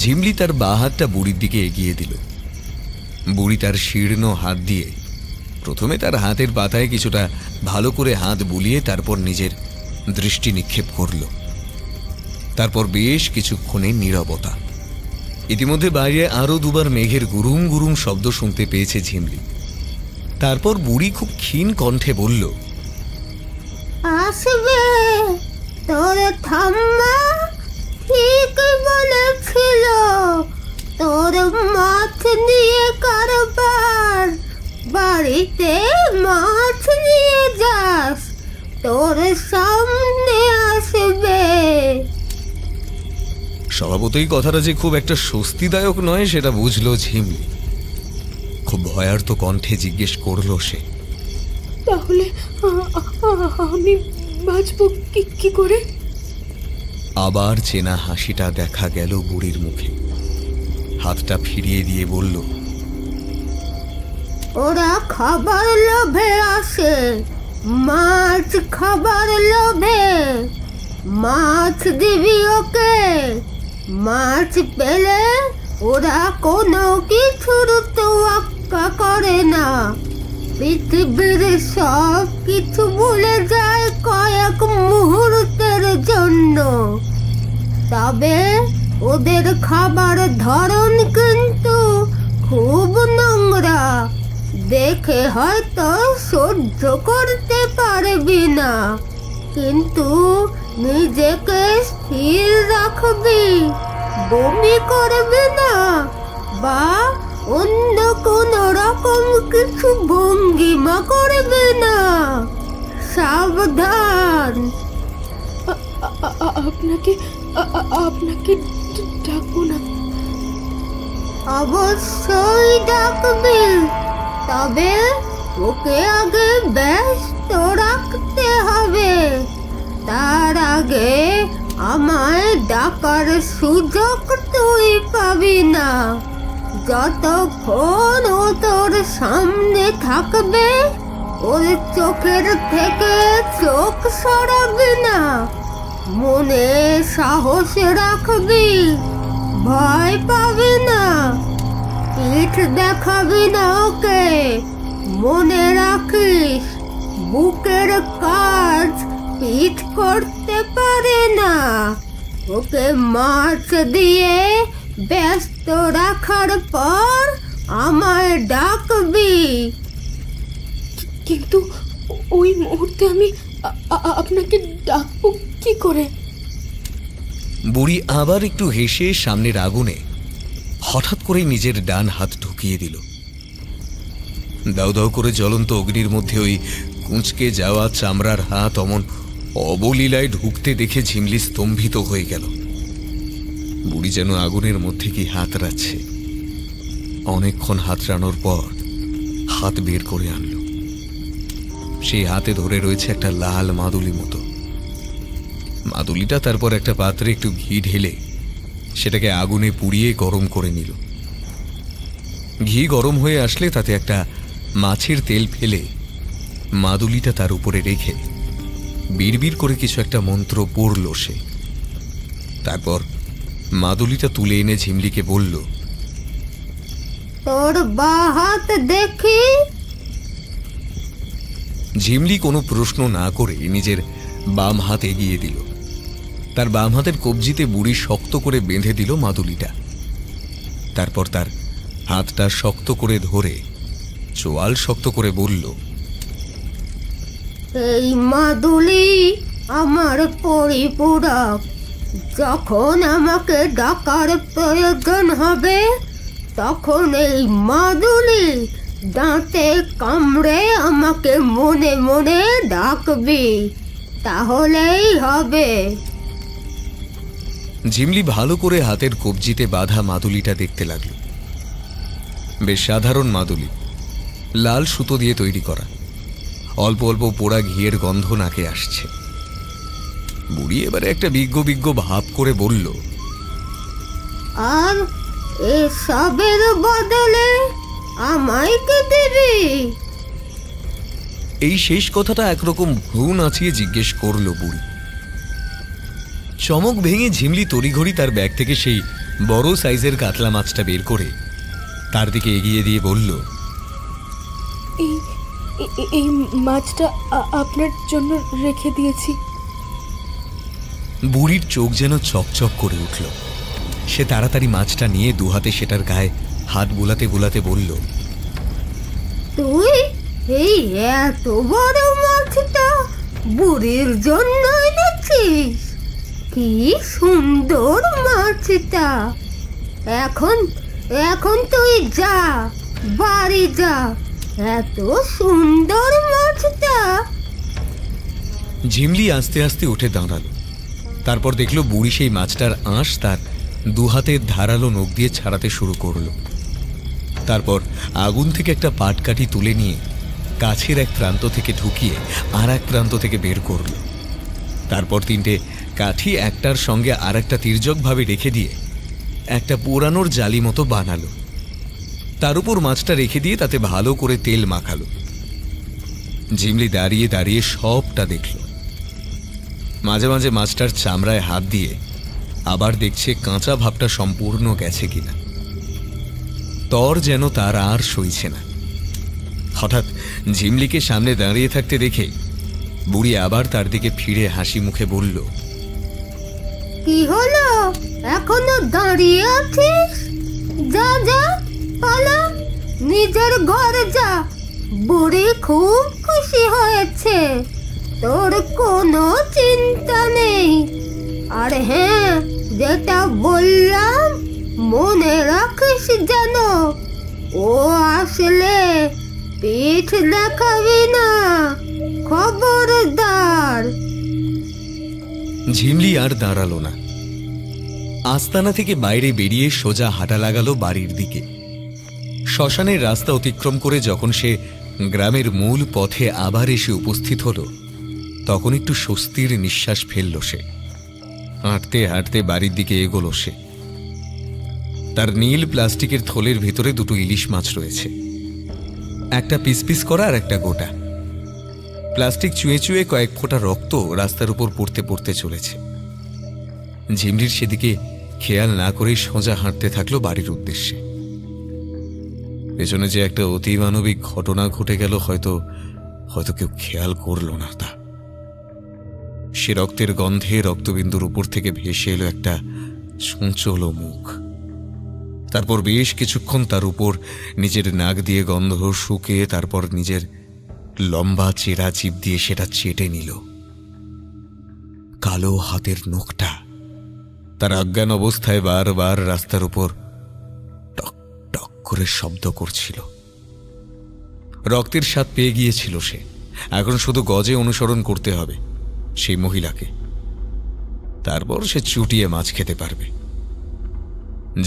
ঝিমলি তার বাঁ হাতটা বুড়ির দিকে এগিয়ে দিল। বুড়ি তার শীর্ণ হাত দিয়ে প্রথমে তার হাতের পাতায় কিছুটা ভালো করে হাত বুলিয়ে তারপর নিজের দৃষ্টি নিক্ষেপ করল। তারপর বেশ কিছুক্ষণে নীরবতা। ইতিমধ্যে বাইরে আরো দুবার মেঘের গুরুম গুরুম শব্দ শুনতে পেয়েছে ঝিমলি। তারপর বুড়ি খুব ক্ষীণ কণ্ঠে বলল, আসবে। তোর ঠাম্মা ঠিক বলেছিল, তোর মাছ নিয়ে কারবার। বাড়িতে মাছ নিয়ে যাস, তোর সামনে আসবে। স্বভাবতই কথাটা যে খুব একটা স্বস্তিদায়ক নয় সেটা বুঝলো ঝিমলি। খুব ভয়ার্ত কণ্ঠে জিজ্ঞেস করল সে, তাহলে আমি বাঁচব কি করে? আবার চেনা হাসিটা দেখা গেল বুড়ির মুখে। হাতটা ফিরিয়ে দিয়ে বলল, ওরা খাবার লোভে আসে, মাছ খাবার লোভে। মাছ দিবি ওকে। মাছ পেলে ওরা কোনো কিছুর তোয়াক্কা করে না। পৃথিবীর সব কিছু ভুলে যায় কয়েক মুহূর্তের জন্য। তবে ওদের খাবার ধরন কিন্তু খুব নোংরা। দেখে হয়তো সহ্য করতে পারবি না, কিন্তু নিজেকে স্থির রাখবি। বমি করবি না বা অন্য কোন রকম কিছু ভঙ্গিমা করবি না। সাবধান। আপনাকে ডাকবো না? অবশ্যই ডাকবি, তবে ওকে আগে ব্যস্ত রাখতে হবে। তার আগে আমায় ডাকার সুযোগ তুই পাবি না। যতক্ষণ ও তোর সামনে থাকবে ওর চোখের থেকে চোখ সরাবি না। মনে সাহস রাখবি, ভয় পাবি না। পিঠ দেখাবি না ওকে। মনে রাখিস, বুকের কাজ পিঠ করতে পারে না। ওকে মাছ দিয়ে ব্যস্ত রাখার পর আমায় ডাকবি। কিন্তু ওই মুহূর্তে আমি আপনাকে ডাকবো কি করে? বুড়ি আবার একটু হেসে সামনের আগুনে হঠাৎ করে নিজের ডান হাত ঢুকিয়ে দিল। দাউ দাউ করে জ্বলন্ত অগ্নির মধ্যে ওই কুঁচকে যাওয়া চামড়ার হাত অমন অবলীলায় ঢুকতে দেখে ঝিমলি স্তম্ভিত হয়ে গেল। বুড়ি যেন আগুনের মধ্যে কি হাতড়াচ্ছে। অনেকক্ষণ হাতড়ানোর পর হাত বের করে আনল। সেই হাতে ধরে রয়েছে একটা লাল মাদুলি মতো। মাদুলিটা তারপর একটা পাত্রে একটু ঘি ঢেলে সেটাকে আগুনে পুড়িয়ে গরম করে নিল। ঘি গরম হয়ে আসলে তাতে একটা মাছের তেল ফেলে মাদুলিটা তার উপরে রেখে বিড়বিড় করে কিছু একটা মন্ত্র পড়ল সে। তারপর মাদুলিটা তুলে এনে ঝিমলিকে বলল, তোর বাঁ হাত দেখি। ঝিমলি কোনো প্রশ্ন না করে নিজের বাম হাত এগিয়ে দিল। তার বাম হাতের কবজিতে বুড়ি শক্ত করে বেঁধে দিল মাদুলিটা। তারপর তার হাতটা শক্ত করে ধরে চোয়াল শক্ত করে বলল, এই মাদুলি আমার পরিপূরক। যখন আমাকে ডাকার প্রয়োজন হবে তখন এই মাদুলি দাঁতে কামড়ে আমাকে মনে মনে ডাকবি, তাহলেই হবে। ঝিমলি ভালো করে হাতের কবজিতে বাঁধা মাদুলিটা দেখতে লাগলো। বেশ সাধারণ মাদুলি, লাল সুতো দিয়ে তৈরি করা। অল্প অল্প পোড়া ঘিয়ের গন্ধ নাকে আসছে। বুড়ি এবারে একটা বিজ্ঞ বিজ্ঞ ভাব করে বলল, আর এসবের বদলে আমায় কে দিবি? এই শেষ কথাটা একরকম ভ্রু নাচিয়ে জিজ্ঞেস করলো বুড়ি। চমক ভেঙে ঝিমলি তড়িঘড়ি তার ব্যাগ থেকে সেই বড় সাইজের কাতলা মাছটা বের করে তার দিকে এগিয়ে দিয়ে বলল, এই মাছটা আপনার জন্য রেখে দিয়েছি। বুড়ির চোখ যেন চকচক করে উঠল। সে তাড়াতাড়ি মাছটা নিয়ে দুহাতে সেটার গায়ে হাত বুলাতে বুলাতে বলল, তুই এই এত বড় মাছটা বুড়ির জন্য এনেছিস? কি সুন্দর মাছটা! এখন এখন তুই যা, বাড়ি যা। এত সুন্দর মাছটা। ঝিমলি আস্তে আস্তে উঠে দাঁড়ালো। তারপর দেখলো বুড়ি সেই মাছটার আঁশ তার দুহাতের ধারালো নখ দিয়ে ছাড়াতে শুরু করলো। তারপর আগুন থেকে একটা পাটকাঠি তুলে নিয়ে কাছের এক প্রান্ত থেকে ঢুকিয়ে আর এক প্রান্ত থেকে বের করল। তারপর তিনটে কাঠি একটার সঙ্গে আর একটা তির্যকভাবে রেখে দিয়ে একটা পোড়ানোর জালি মতো বানালো। তার উপর মাছটা রেখে দিয়ে তাতে ভালো করে তেল মাখালো। ঝিমলি দাঁড়িয়ে দাঁড়িয়ে সবটা দেখল। মাঝে মাঝে মাছটার চামড়ায় হাত দিয়ে আবার দেখছে কাঁচা ভাবটা সম্পূর্ণ গেছে কিনা। তর যেন তার আর সইছে না। হঠাৎ ঝিমলিকে সামনে দাঁড়িয়ে থাকতে দেখে বুড়ি আবার তার দিকে ফিরে হাসি মুখে বলল, কি হলো? এখনো দাঁড়িয়ে আছিস? যা যা, পালা, নিজের ঘরে যা। বুড়ি খুব খুশি হয়েছে, তোর কোনো চিন্তা নেই। আর হ্যাঁ, যেটা বললাম মনে রাখিস যেন। ও আসলে পিঠ দেখাবি না, খবরদার। ঝিমলি আর দাঁড়ালো না। আস্তানা থেকে বাইরে বেরিয়ে সোজা হাঁটা লাগালো বাড়ির দিকে। শ্মশানের রাস্তা অতিক্রম করে যখন সে গ্রামের মূল পথে আবার এসে উপস্থিত হলো তখন একটু স্বস্তির নিঃশ্বাস ফেলল সে। হাঁটতে হাঁটতে বাড়ির দিকে এগোলো সে। তার নীল প্লাস্টিকের থলের ভেতরে দুটো ইলিশ মাছ রয়েছে, একটা পিস পিস করা আর একটা গোটা। প্লাস্টিক চুয়ে চুয়ে কয়েক ফোঁটা রক্ত রাস্তার উপর পড়তে পড়তে চলেছে। ঝিমলির সেদিকে খেয়াল না করেই সোজা হাঁটতে থাকলো বাড়ির উদ্দেশ্যে। পেছনে যে একটা অতিমানবিক ঘটনা ঘটে গেল হয়তো হয়তো কেউ খেয়াল করল না তা। সে রক্তের গন্ধে রক্তবিন্দুর উপর থেকে ভেসে এলো একটা চঞ্চল মুখ। তারপর বেশ কিছুক্ষণ তার উপর নিজের নাক দিয়ে গন্ধ শুকে তারপর নিজের লম্বা চেরা চিপ দিয়ে সেটা চেটে নিল। কালো হাতের নখটা তার অজ্ঞান অবস্থায় বারবার রাস্তার উপর টক টক করে শব্দ করছিল। রক্তের স্বাদ পেয়ে গিয়েছিল সে। এখন শুধু গজে অনুসরণ করতে হবে সেই মহিলাকে, তারপর সে চুটিয়ে মাছ খেতে পারবে।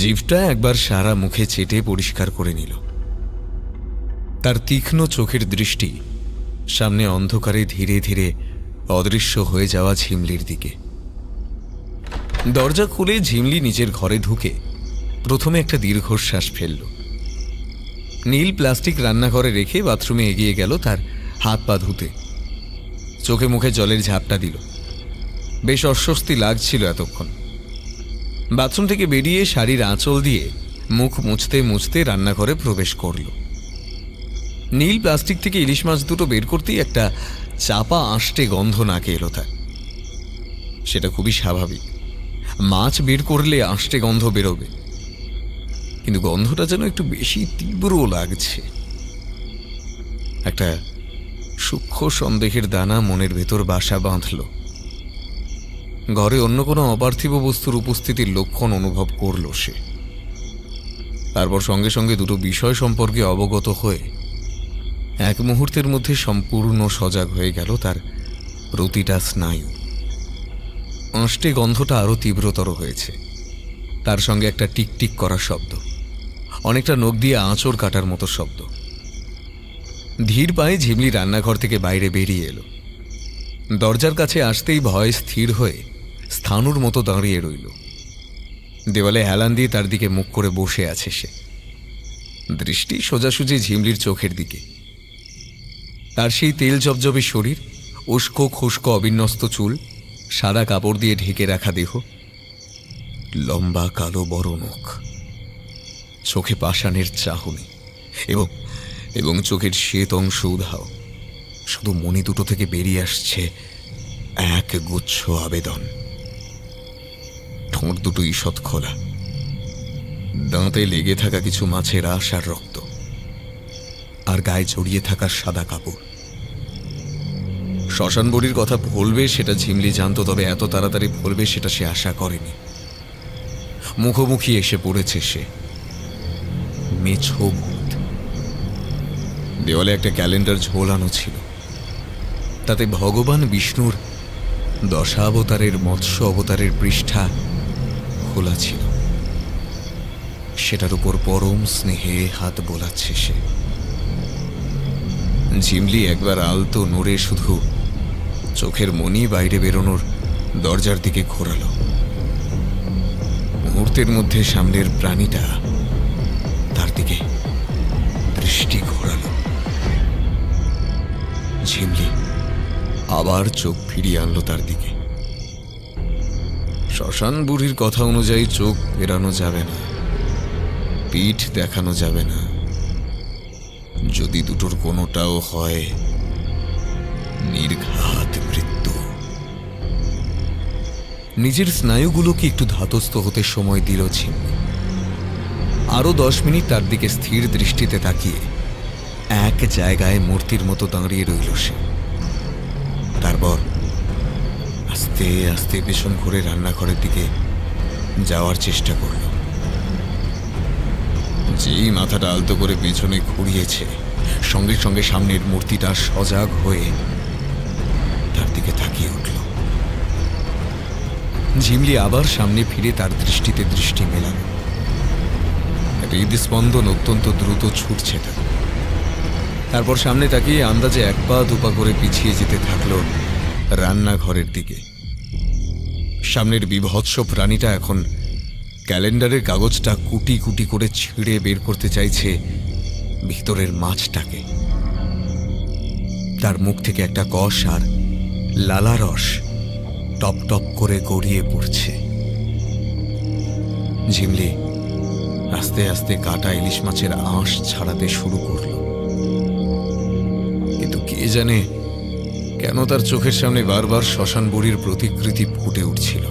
জিভটা একবার সারা মুখে চেটে পরিষ্কার করে নিল। তার তীক্ষ্ণ চোখের দৃষ্টি সামনে অন্ধকারে ধীরে ধীরে অদৃশ্য হয়ে যাওয়া ঝিমলির দিকে। দরজা খুলে ঝিমলি নিজের ঘরে ঢুকে প্রথমে একটা দীর্ঘশ্বাস ফেলল। নীল প্লাস্টিক রান্নাঘরে রেখে বাথরুমে এগিয়ে গেল তার হাত পা ধুতে। চোখে মুখে জলের ঝাপটা দিল। বেশ অস্বস্তি লাগছিল এতক্ষণ। বাথরুম থেকে বেরিয়ে শাড়ির আঁচল দিয়ে মুখ মুছতে মুছতে রান্নাঘরে প্রবেশ করল। নীল প্লাস্টিক থেকে ইলিশ মাছ দুটো বের করতেই একটা চাপা আষ্টে গন্ধ নাকে এলো তার। সেটা খুবই স্বাভাবিক, মাছ বের করলে আষ্টে গন্ধ বেরোবে, কিন্তু গন্ধটা যেন একটু বেশি তীব্র লাগছে। একটা সূক্ষ্ম সন্দেহের দানা মনের ভেতর বাসা বাঁধল। ঘরে অন্য কোনো অপার্থিব বস্তুর উপস্থিতির লক্ষণ অনুভব করল সে। তারপর সঙ্গে সঙ্গে দুটো বিষয় সম্পর্কে অবগত হয়ে এক মুহূর্তের মধ্যে সম্পূর্ণ সজাগ হয়ে গেল তার প্রতিটা স্নায়ু। আঁশটে গন্ধটা আরো তীব্রতর হয়েছে, তার সঙ্গে একটা টিকটিক করার শব্দ, অনেকটা নখ দিয়ে আঁচড় কাটার মতো শব্দ। ধীর পায়ে ঝিমলি রান্নাঘর থেকে বাইরে বেরিয়ে এলো। দরজার কাছে আসতেই ভয় স্থির হয়ে স্থানুর মতো দাঁড়িয়ে রইল। দেওয়ালে হেলান দিয়ে তার দিকে মুখ করে বসে আছে সে, দৃষ্টি সোজাসুজি ঝিমলির চোখের দিকে। তার সেই তেল জবজবে শরীর, উস্কো খুস্কো অবিন্যস্ত চুল, সাদা কাপড় দিয়ে ঢেকে রাখা দেহ, লম্বা কালো বড় নখ, চোখে পাষাণের চাহনি এবং চোখের শ্বেত অংশ উধাও। শুধু মনি দুটো থেকে বেরিয়ে আসছে এক গুচ্ছ আবেদন। ঠোঁট দুটো ঈষৎ খোলা, দাঁতে লেগে থাকা কিছু মাছের আঁশ আর রক্ত, আর গায়ে জড়িয়ে থাকা সাদা কাপড়। শ্মশান বুড়ির কথা বলবে সেটা ঝিমলি জানত, তবে এত তাড়াতাড়ি বলবে সেটা সে আশা করেনি। মুখোমুখি এসে পড়েছে সে, মেছো ভূত। দেওয়ালে একটা ক্যালেন্ডার ঝোলানো ছিল, তাতে ভগবান বিষ্ণুর দশাবতারের মৎস্য অবতারের পৃষ্ঠা খোলা ছিল। সেটার উপর পরম স্নেহে হাত বোলাচ্ছে সে। ঝিমলি একবার আলতো নড়ে শুধু চোখের মনি বাইরে বেরোনোর দরজার দিকে ঘোরালো। মুহূর্তের মধ্যে সামনের প্রাণীটা তার দিকে দৃষ্টি ঘোরালো। ঝিমলি আবার চোখ ফিরিয়ে আনলো তার দিকে। শ্মশান বুড়ির কথা অনুযায়ী চোখ ফেরানো যাবে না, পিঠ দেখানো যাবে না। যদি দুটোর কোনোটাও হয়, নির্ঘাত মৃত্যু। নিজের স্নায়ুগুলোকে একটু ধাতস্থ হতে সময় দিল ঝিমলি। আরো 10 মিনিট তার দিকে স্থির দৃষ্টিতে তাকিয়ে এক জায়গায় মূর্তির মতো দাঁড়িয়ে রইল সে। তারপর আস্তে আস্তে পেছন ঘুরে রান্নাঘরের দিকে যাওয়ার চেষ্টা করল। যেই মাথাটা আলতো করে পেছনে ঘুরিয়েছে, সঙ্গে সঙ্গে সামনের মূর্তিটা সজাগ হয়ে তার দিকে তাকিয়ে উঠল। ঝিমলি আবার সামনে ফিরে তার দৃষ্টিতে দৃষ্টি মেলাল। হৃদস্পন্দন অত্যন্ত দ্রুত ছুটছে তার। তারপর সামনে তাকিয়ে আন্দাজে 1 পা 2 পা করে পিছিয়ে যেতে থাকলো রান্নাঘরের দিকে। সামনের বিভৎস প্রাণীটা এখন ক্যালেন্ডারের কাগজটা কুটি কুটি করে ছিঁড়ে বের করতে চাইছে ভিতরের মাছটাকে। তার মুখ থেকে একটা কষ আর লালারস টপ টপ করে গড়িয়ে পড়ছে। ঝিমলি আস্তে আস্তে কাটা ইলিশ মাছের আঁশ ছাড়াতে শুরু করল। কিন্তু কে জানে কেন তার চোখের সামনে বারবার শ্মশান বুড়ির প্রতিকৃতি ফুটে উঠছিল।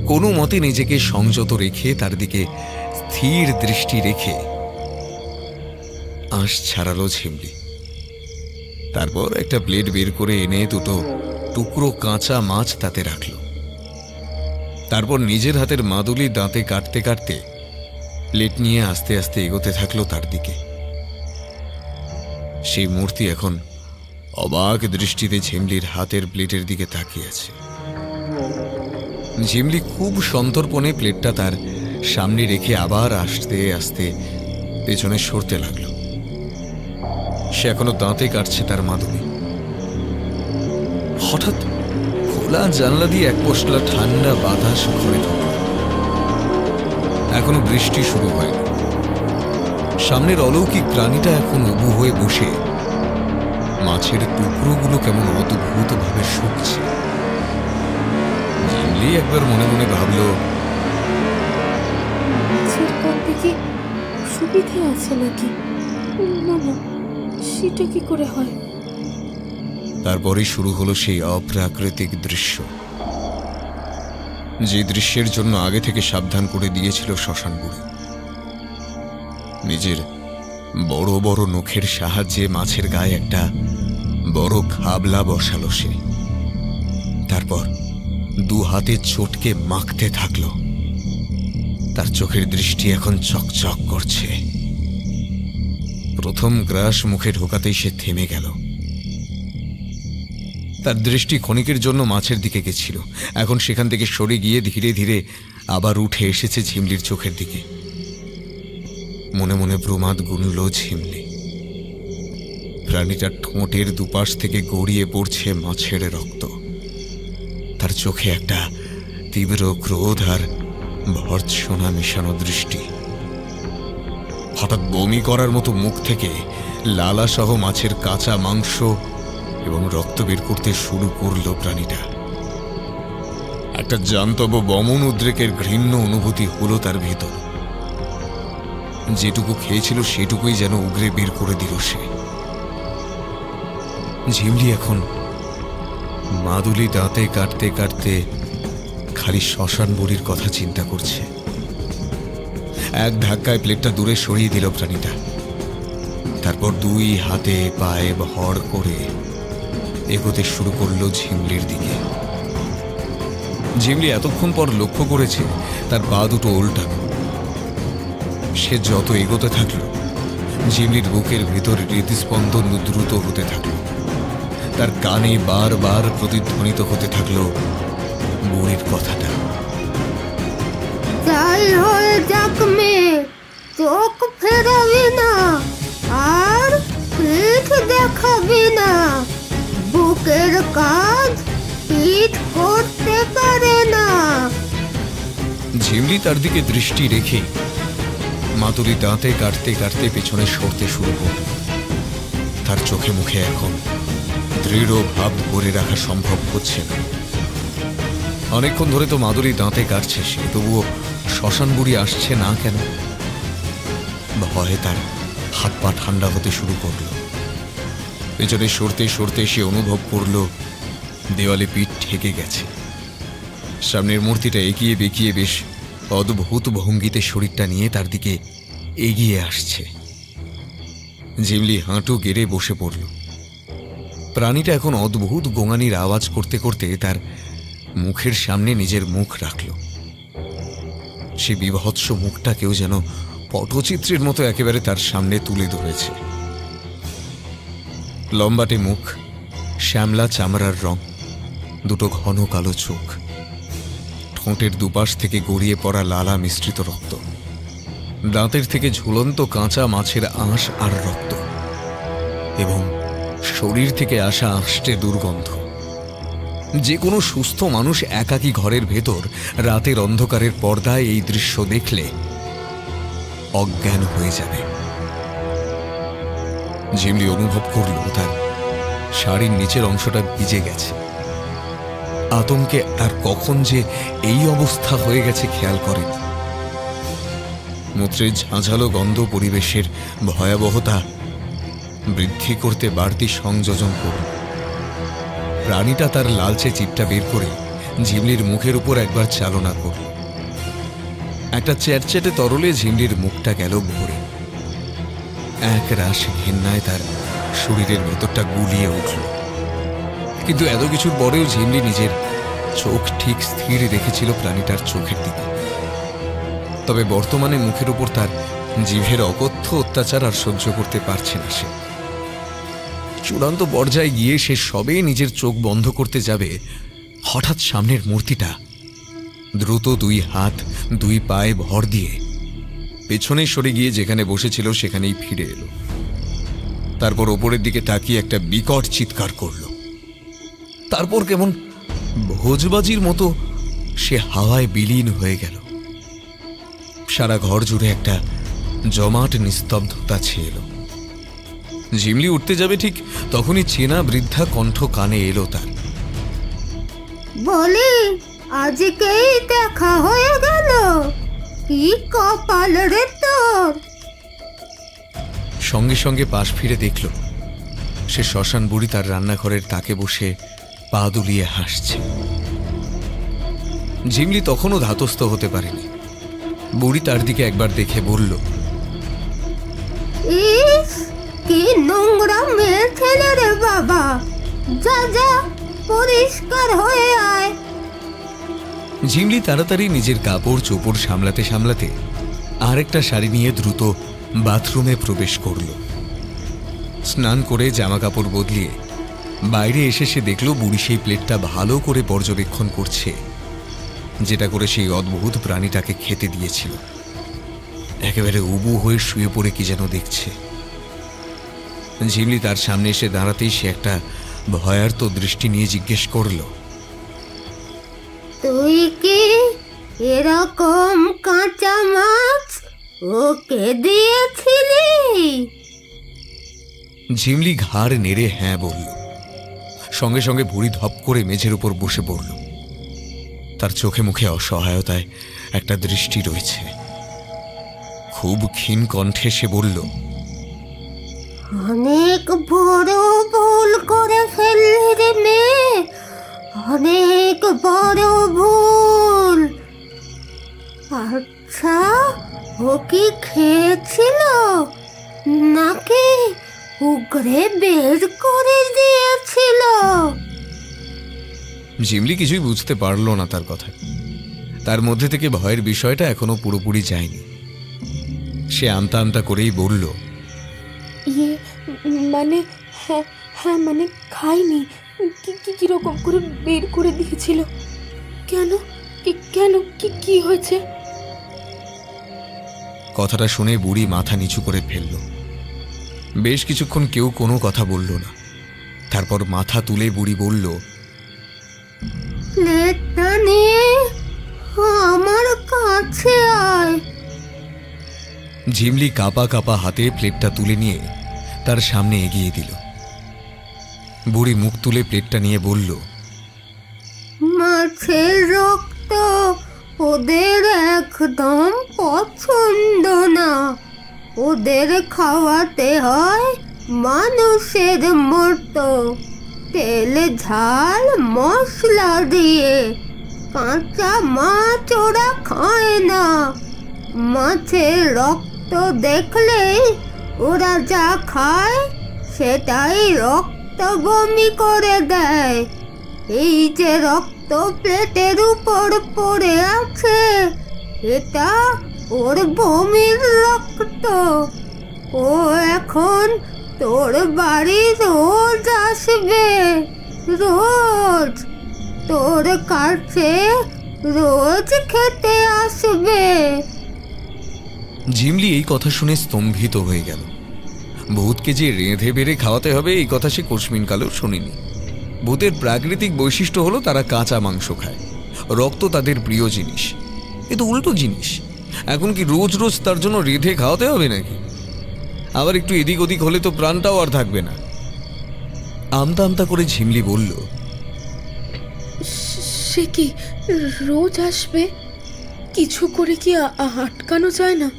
কোনো মতে নিজেকে সংযত রেখে তার দিকে স্থির দৃষ্টি রেখে আঁশ ছাড়ালো ঝিমলি। তারপর একটা প্লেট বের করে এনে দুটো টুকরো কাঁচা মাছ তাতে রাখল। তারপর নিজের হাতের মাদুলি দাঁতে কাটতে কাটতে প্লেট নিয়ে আস্তে আস্তে এগোতে থাকলো তার দিকে। সেই মূর্তি এখন অবাক দৃষ্টিতে ঝিমলির হাতের প্লেটের দিকে তাকিয়ে আছে। ঝিমলি খুব সন্তর্পণে প্লেটটা তার সামনে রেখে আবার আস্তে আস্তে পেছনে সরতে লাগলো। সে এখনো দাঁতে কাটছে তার মাদুলি। হঠাৎ খোলা জানলা দিয়ে এক পশলা ঠান্ডা বাতাস ঘরে ঢুকল। এখনো বৃষ্টি শুরু হয়নি। সামনের অলৌকিক প্রাণীটা এখন উবু হয়ে বসে মাছের টুকরোগুলো কেমন অদ্ভুত ভাবে শুকছে। ঝিমলি একবার মনে মনে ভাবল, মাছের কাঁদতে কি অসুবিধে আছে নাকি? না না, সেটা কি করে হয়? তারপরে শুরু হলো সেই অপ্রাকৃতিক দৃশ্য, যে দৃশ্যের জন্য আগে থেকে সাবধান করে দিয়েছিল শ্মশান বুড়ি। নিজের বড় বড় নখের সাহায্যে মাছের গায়ে একটা বড় খাবলা বসালো সে। তারপর দু হাতে চটকে মাখতে থাকলো। তার চোখের দৃষ্টি এখন চকচক করছে। প্রথম গ্রাস মুখে ঢোকাতেই সে থেমে গেল। তার দৃষ্টি ক্ষণিকের জন্য মাছের দিকে গেছিল, এখন সেখান থেকে সরে গিয়ে ধীরে ধীরে আবার উঠে এসেছে ঝিমলির চোখের দিকে। মনে মনে প্রমাদ গুনল ঝিমলি। প্রাণীটার ঠোঁটের দুপাশ থেকে গড়িয়ে পড়ছে মাছের রক্ত। তার চোখে একটা তীব্র ক্রোধ আর ভর্ৎসনা মেশানো দৃষ্টি। হঠাৎ বমি করার মতো মুখ থেকে লালা সহ মাছের কাঁচা মাংস এবং রক্ত বের করতে শুরু করল প্রাণীটা। একটা জান্তব বমন উদ্রেকের ঘৃণ্য অনুভূতি হলো তার ভেতর। যেটুকু খেয়েছিল সেটুকুই যেন উগরে বের করে দিল সে। ঝিমলি এখন মাদুলি দাঁতে কাটতে কাটতে খালি শ্মশান বুড়ির কথা চিন্তা করছে। এক ধাক্কায় প্লেটটা দূরে সরিয়ে দিল প্রাণীটা। তারপর দুই হাতে পায়ে ভর করে এগোতে শুরু করলো ঝিমলির দিকে। ঝিমলি এতক্ষণ পর লক্ষ্য করেছে তার পা দুটো উল্টানো। সে যত এগোতে থাকলো, ঝিমলির বুকের ভেতর হৃদস্পন্দন দ্রুত হতে থাকলো। তার কানে বারবার প্রতিধ্বনিত হতে থাকলো বুড়ির কথাটা। যাই হয়ে যাক মেয়ে, চোখ ফেরাবি না আর পিঠ দেখাবি না। বুকের কাজ পিঠ করতে পারে না। ঝিমলি তার দিকে দৃষ্টি রেখে মাতুরি দাঁতে কাটতে কাটতে পেছনে সরতে শুরু করল। তার চোখে মুখে এখন দৃঢ় ভাব ধরে রাখা সম্ভব হচ্ছে না। অনেকক্ষণ ধরে তো মাদুরি দাঁতে কাটছে সে, তবুও শ্মশান বুড়ি আসছে না কেন? ভয়ে তার হাত পা ঠান্ডা হতে শুরু করল। পেছনে সরতে সরতে সে অনুভব করল দেওয়ালে পিঠ ঠেকে গেছে। সামনের মূর্তিটা এগিয়ে বেঁকিয়ে বেশ অদ্ভুত ভঙ্গিতে শরীরটা নিয়ে তার দিকে এগিয়ে আসছে। ঝিমলি হাঁটু গেড়ে বসে পড়ল। প্রাণীটা এখন অদ্ভুত গোঙানির আওয়াজ করতে করতে তার মুখের সামনে নিজের মুখ রাখল। সে বিভৎস মুখটা কেউ যেন পটচিত্রের মতো একেবারে তার সামনে তুলে ধরেছে। লম্বাটে মুখ, শ্যামলা চামড়ার রং, দুটো ঘন কালো চোখ, ঠোঁটের দুপাশ থেকে গড়িয়ে পড়া লালা মিশ্রিত রক্ত, দাঁতের থেকে ঝুলন্ত কাঁচা মাছের আঁশ আর রক্ত, এবং শরীর থেকে আসা আষ্টে দুর্গন্ধ। যে কোনো সুস্থ মানুষ একাকী ঘরের ভেতর রাতের অন্ধকারের পর্দায় এই দৃশ্য দেখলে অজ্ঞান হয়ে যাবে। ঝিমলি অনুভব করল তার শাড়ির নিচের অংশটা ভিজে গেছে। আতঙ্কে আর কখন যে এই অবস্থা হয়ে গেছে খেয়াল করেনি। মূত্রের ঝাঁঝালো গন্ধ পরিবেশের ভয়াবহতা বৃদ্ধি করতে বাড়তি সংযোজন করল। প্রাণীটা তার লালচে চিপটা বের করে ঝিমলির মুখের উপর একবার চালনা করল। একটা চ্যাটচ্যাটে তরলে ঝিমলির মুখটা গেল ভরে। এক রাশ ঘেন্নায় তার শরীরের ভেতরটা গুলিয়ে উঠল। কিন্তু এত কিছুর পরেও ঝিমলি নিজের চোখ ঠিক স্থির রেখেছিল প্রাণীটার চোখের দিকে। তবে বর্তমানে মুখের উপর তার জিভের অকথ্য অত্যাচার আর সহ্য করতে পারছে না সে। চূড়ান্ত পর্যায়ে গিয়ে সে সবে নিজের চোখ বন্ধ করতে যাবে, হঠাৎ সামনের মূর্তিটা দ্রুত দুই হাত দুই পায়ে ভর দিয়ে পেছনে সরে গিয়ে যেখানে বসেছিল সেখানেই ফিরে এলো। তারপর ওপরের দিকে তাকিয়ে একটা বিকট চিৎকার করল। তারপর কেমন ভোজবাজির মতো সে হাওয়ায় বিলীন হয়ে গেল। সারা ঘর জুড়ে একটা জমাট নিস্তব্ধতা ছেয়ে এলো। ঝিমলি উঠতে যাবে ঠিক তখনই চেনা বৃদ্ধা কণ্ঠ কানে এলো তার। বলি, আজকেই দেখা হয়ে গেল, কি কপাল রে তোর। সঙ্গে সঙ্গে পাশ ফিরে দেখল সে শ্মশান বুড়ি তার রান্নাঘরের তাকে বসে পা দুলিয়ে হাসছে। ঝিমলি তখনও ধাতস্থ হতে পারেনি। বুড়ি তার দিকে একবার দেখে বলল, এই কি নোংরা মেয়ে ছেলে রে বাবা, যা যা পরিষ্কার হয়ে আয়। ঝিমলি তাড়াতাড়ি নিজের কাপড় চোপড় সামলাতে সামলাতে আরেকটা শাড়ি নিয়ে দ্রুত বাথরুমে প্রবেশ করল। স্নান করে জামা কাপড় বদলিয়ে বাইরে এসে সে দেখল বুড়ি সেই প্লেটটা ভালো করে পর্যবেক্ষণ করছে, যেটা করে সেই অদ্ভুত প্রাণীটাকে খেতে দিয়েছিল। একেবারে উবু হয়ে শুয়ে পড়ে কি যেন দেখছে। ঝিমলি তার সামনে এসে দাঁড়াতেই সে একটা ভয়ার্ত দৃষ্টি নিয়ে জিজ্ঞেস করল, তুই কি এরকম কাঁচা মাছ ওকে দিয়েছিলি? ঝিমলি ঘাড় নেড়ে হ্যাঁ বলল। সঙ্গে সঙ্গে বুড়ি ধপ করে মেঝের উপর বসে পড়ল। তার চোখে মুখে অসহায়তায় একটা দৃষ্টি রয়েছে। খুব ক্ষীণ কণ্ঠে সে বলল, অনেক বড় ভুল করে ফেললি রে মেয়ে, অনেক বড় ভুল। আচ্ছা, ও কি খেয়েছিল নাকি উগরে বের করে দিয়েছিল? ঝিমলি কিছুই বুঝতে পারল না তার কথা। তার মধ্যে থেকে ভয়ের বিষয়টা এখনো পুরোপুরি যায়নি। সে আমতা আমতা করেই বলল, মানে হ্যাঁ হ্যাঁ মানে খাইনি। কিরকম করে বের করে দিয়েছিল? কেন কেন কি হয়েছে? কথাটা শুনে বুড়ি মাথা নিচু করে ফেলল। বেশ কিছুক্ষণ কেউ কোনো কথা বলল না। তারপর মাথা তুলে বুড়ি বলল, প্লেটটা নিয়ে আমার কাছে আয়। ঝিমলি কাঁপা কাঁপা হাতে প্লেটটা তুলে নিয়ে তার সামনে এগিয়ে দিল। বুড়ি মুখ তুলে প্লেটটা নিয়ে বলল, মাছের রক্ত ওদের একদম পছন্দ না। ওদের খাওয়াতে হয় মানুষের মতো, তেল ঝাল মশলা দিয়ে। কাঁচা মাছ ওরা খায় না। মাছের রক্ত দেখলেই ওরা যা খায় সেটাই রক্ত বমি করে দেয়। এই যে রক্ত প্লেটের উপর পড়ে আছে, এটা ওর বমির রক্ত। ও এখন তোর বাড়ি রোজ আসবে, রোজ তোর কাছে রোজ খেতে আসবে। ঝিমলি এই কথা শুনে স্তম্ভিত হয়ে গেল। ভূতকে যে রেঁধে বেড়ে খাওয়াতে হবে এই কথা সে কোশমিন কালেও শোনেনি। ভূতের প্রাকৃতিক বৈশিষ্ট্য হলো তারা কাঁচা মাংস খায়, রক্ত তাদের প্রিয় জিনিস। এ তো উল্টো জিনিস। এখন কি রোজ রোজ তার জন্য রেঁধে খাওয়াতে হবে নাকি? আবার একটু এদিক ওদিক হলে তো প্রাণটাও আর থাকবে না। আমতা আমতা করে ঝিমলি বলল, সে কি রোজ আসবে? কিছু করে কি আটকানো যায় না?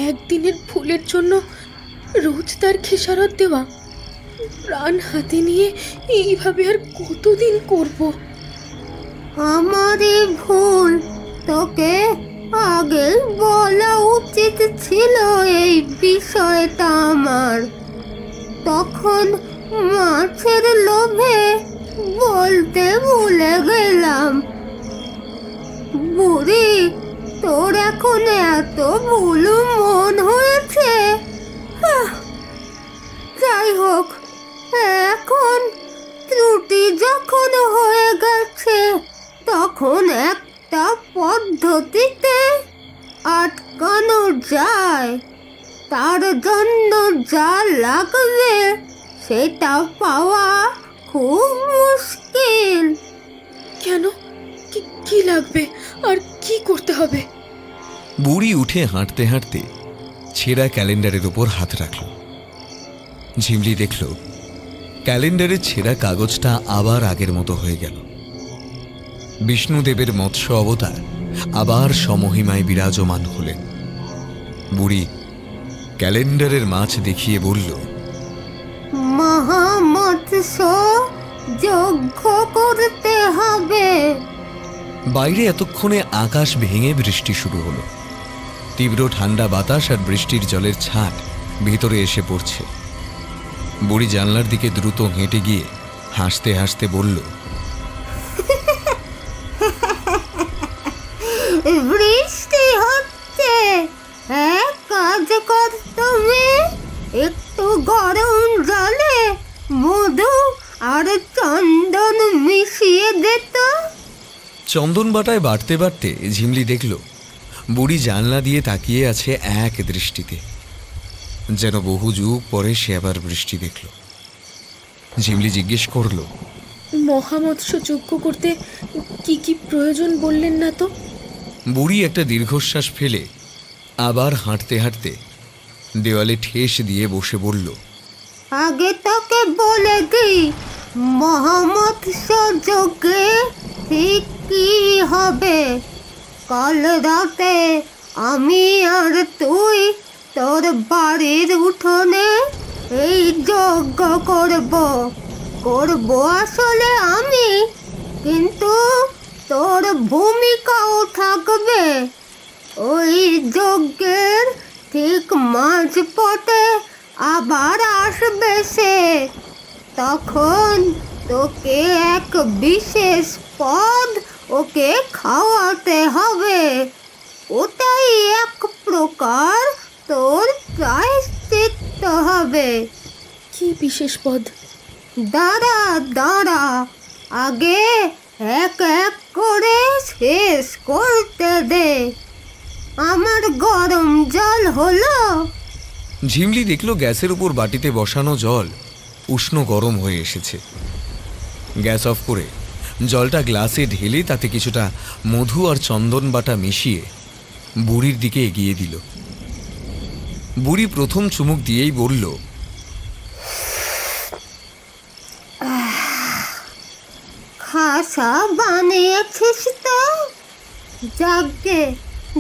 একদিনের ভুলের জন্য রোজ তার খেসারত দেওয়া? প্রাণ হাতে নিয়ে এইভাবে আর কতদিন করব? আমারই ভুল, তোকে আগে বলা উচিত ছিল এই বিষয়টা আমার। তখন মাছের লোভে বলতে ভুলে গেলাম। বুড়ি, তোর এখন এত ভুল মন হয়েছে? যাই হোক, এখন ত্রুটি যখন হয়ে গেছে তখন একটা পদ্ধতিতে আটকানো যায়। তার জন্য যা লাগবে সেটা পাওয়া খুব মুশকিল। কেন? কি লাগবে আর কি করতে হবে? বুড়ি উঠে হাঁটতে হাঁটতে ছেঁড়া ক্যালেন্ডারের উপর হাত রাখল। ঝিমলি দেখল ক্যালেন্ডারের ছেঁড়া কাগজটা আবার আগের মতো হয়ে গেল। বিষ্ণুদেবের মৎস্য অবতার আবার সমহিমায় বিরাজমান হলেন। বুড়ি ক্যালেন্ডারের মাছ দেখিয়ে বলল, মহামৎস্য যজ্ঞ করতে হবে। বাইরে এতক্ষণে আকাশ ভেঙে বৃষ্টি শুরু হলো। তীব্র ঠান্ডা বাতাস আর বৃষ্টির জলের ছাট ভিতরে এসে পড়ছে। বুড়ি জানলার দিকে দ্রুত হেঁটে গিয়ে হাসতে হাসতে বলল, বৃষ্টি হচ্ছে, এক কাজ কর তুমি, একটু গরম জলে মধু আর চন্দন মিশিয়ে দে তো। চন্দন বাটায় বাটতে বাটতে ঝিমলি দেখল বুড়ি জানলা দিয়ে তাকিয়ে আছে এক দৃষ্টিতে, যেন বহু যুগ পরে সে আবার বৃষ্টি দেখল। ঝিমলি জিজ্ঞেস করল, মহামৎস্য যজ্ঞ করতে কি কি প্রয়োজন বললেন না তো? বুড়ি একটা দীর্ঘশ্বাস ফেলে আবার হাঁটতে হাঁটতে দেওয়ালে ঠেস দিয়ে বসে বলল, আগে তোকে বলে দিই, মহামৎস্য যজ্ঞে ঠিক কি হবে। কাল রাতে আমি আর তুই তোর বাড়ির উঠোনে এই যজ্ঞ করব আসলে আমি, কিন্তু তোর ভূমিকাও থাকবে। ওই যজ্ঞের ঠিক মাঝপথে আবার আসবে সে, তখন তোকে এক বিশেষ পদ ওকে খাওয়াতে হবে। ওটাই এক প্রকার তোর প্রায়শ্চিত্ত হবে। কি বিশেষ পদ? দাঁড়া দাঁড়া, আগে এক এক করে শেষ করতে দে। আমার গরম জল হলো। ঝিমলি দেখল গ্যাসের উপর বাটিতে বসানো জল উষ্ণ গরম হয়ে এসেছে। গ্যাস অফ করে জলটা গ্লাসে ঢেলে তাতে কিছুটা মধু আর চন্দন বাটা মিশিয়ে বুড়ির দিকে এগিয়ে দিল। বুড়ি প্রথম চুমুক দিয়েই বলল, খাসা বানিয়েছিস তো। যাকে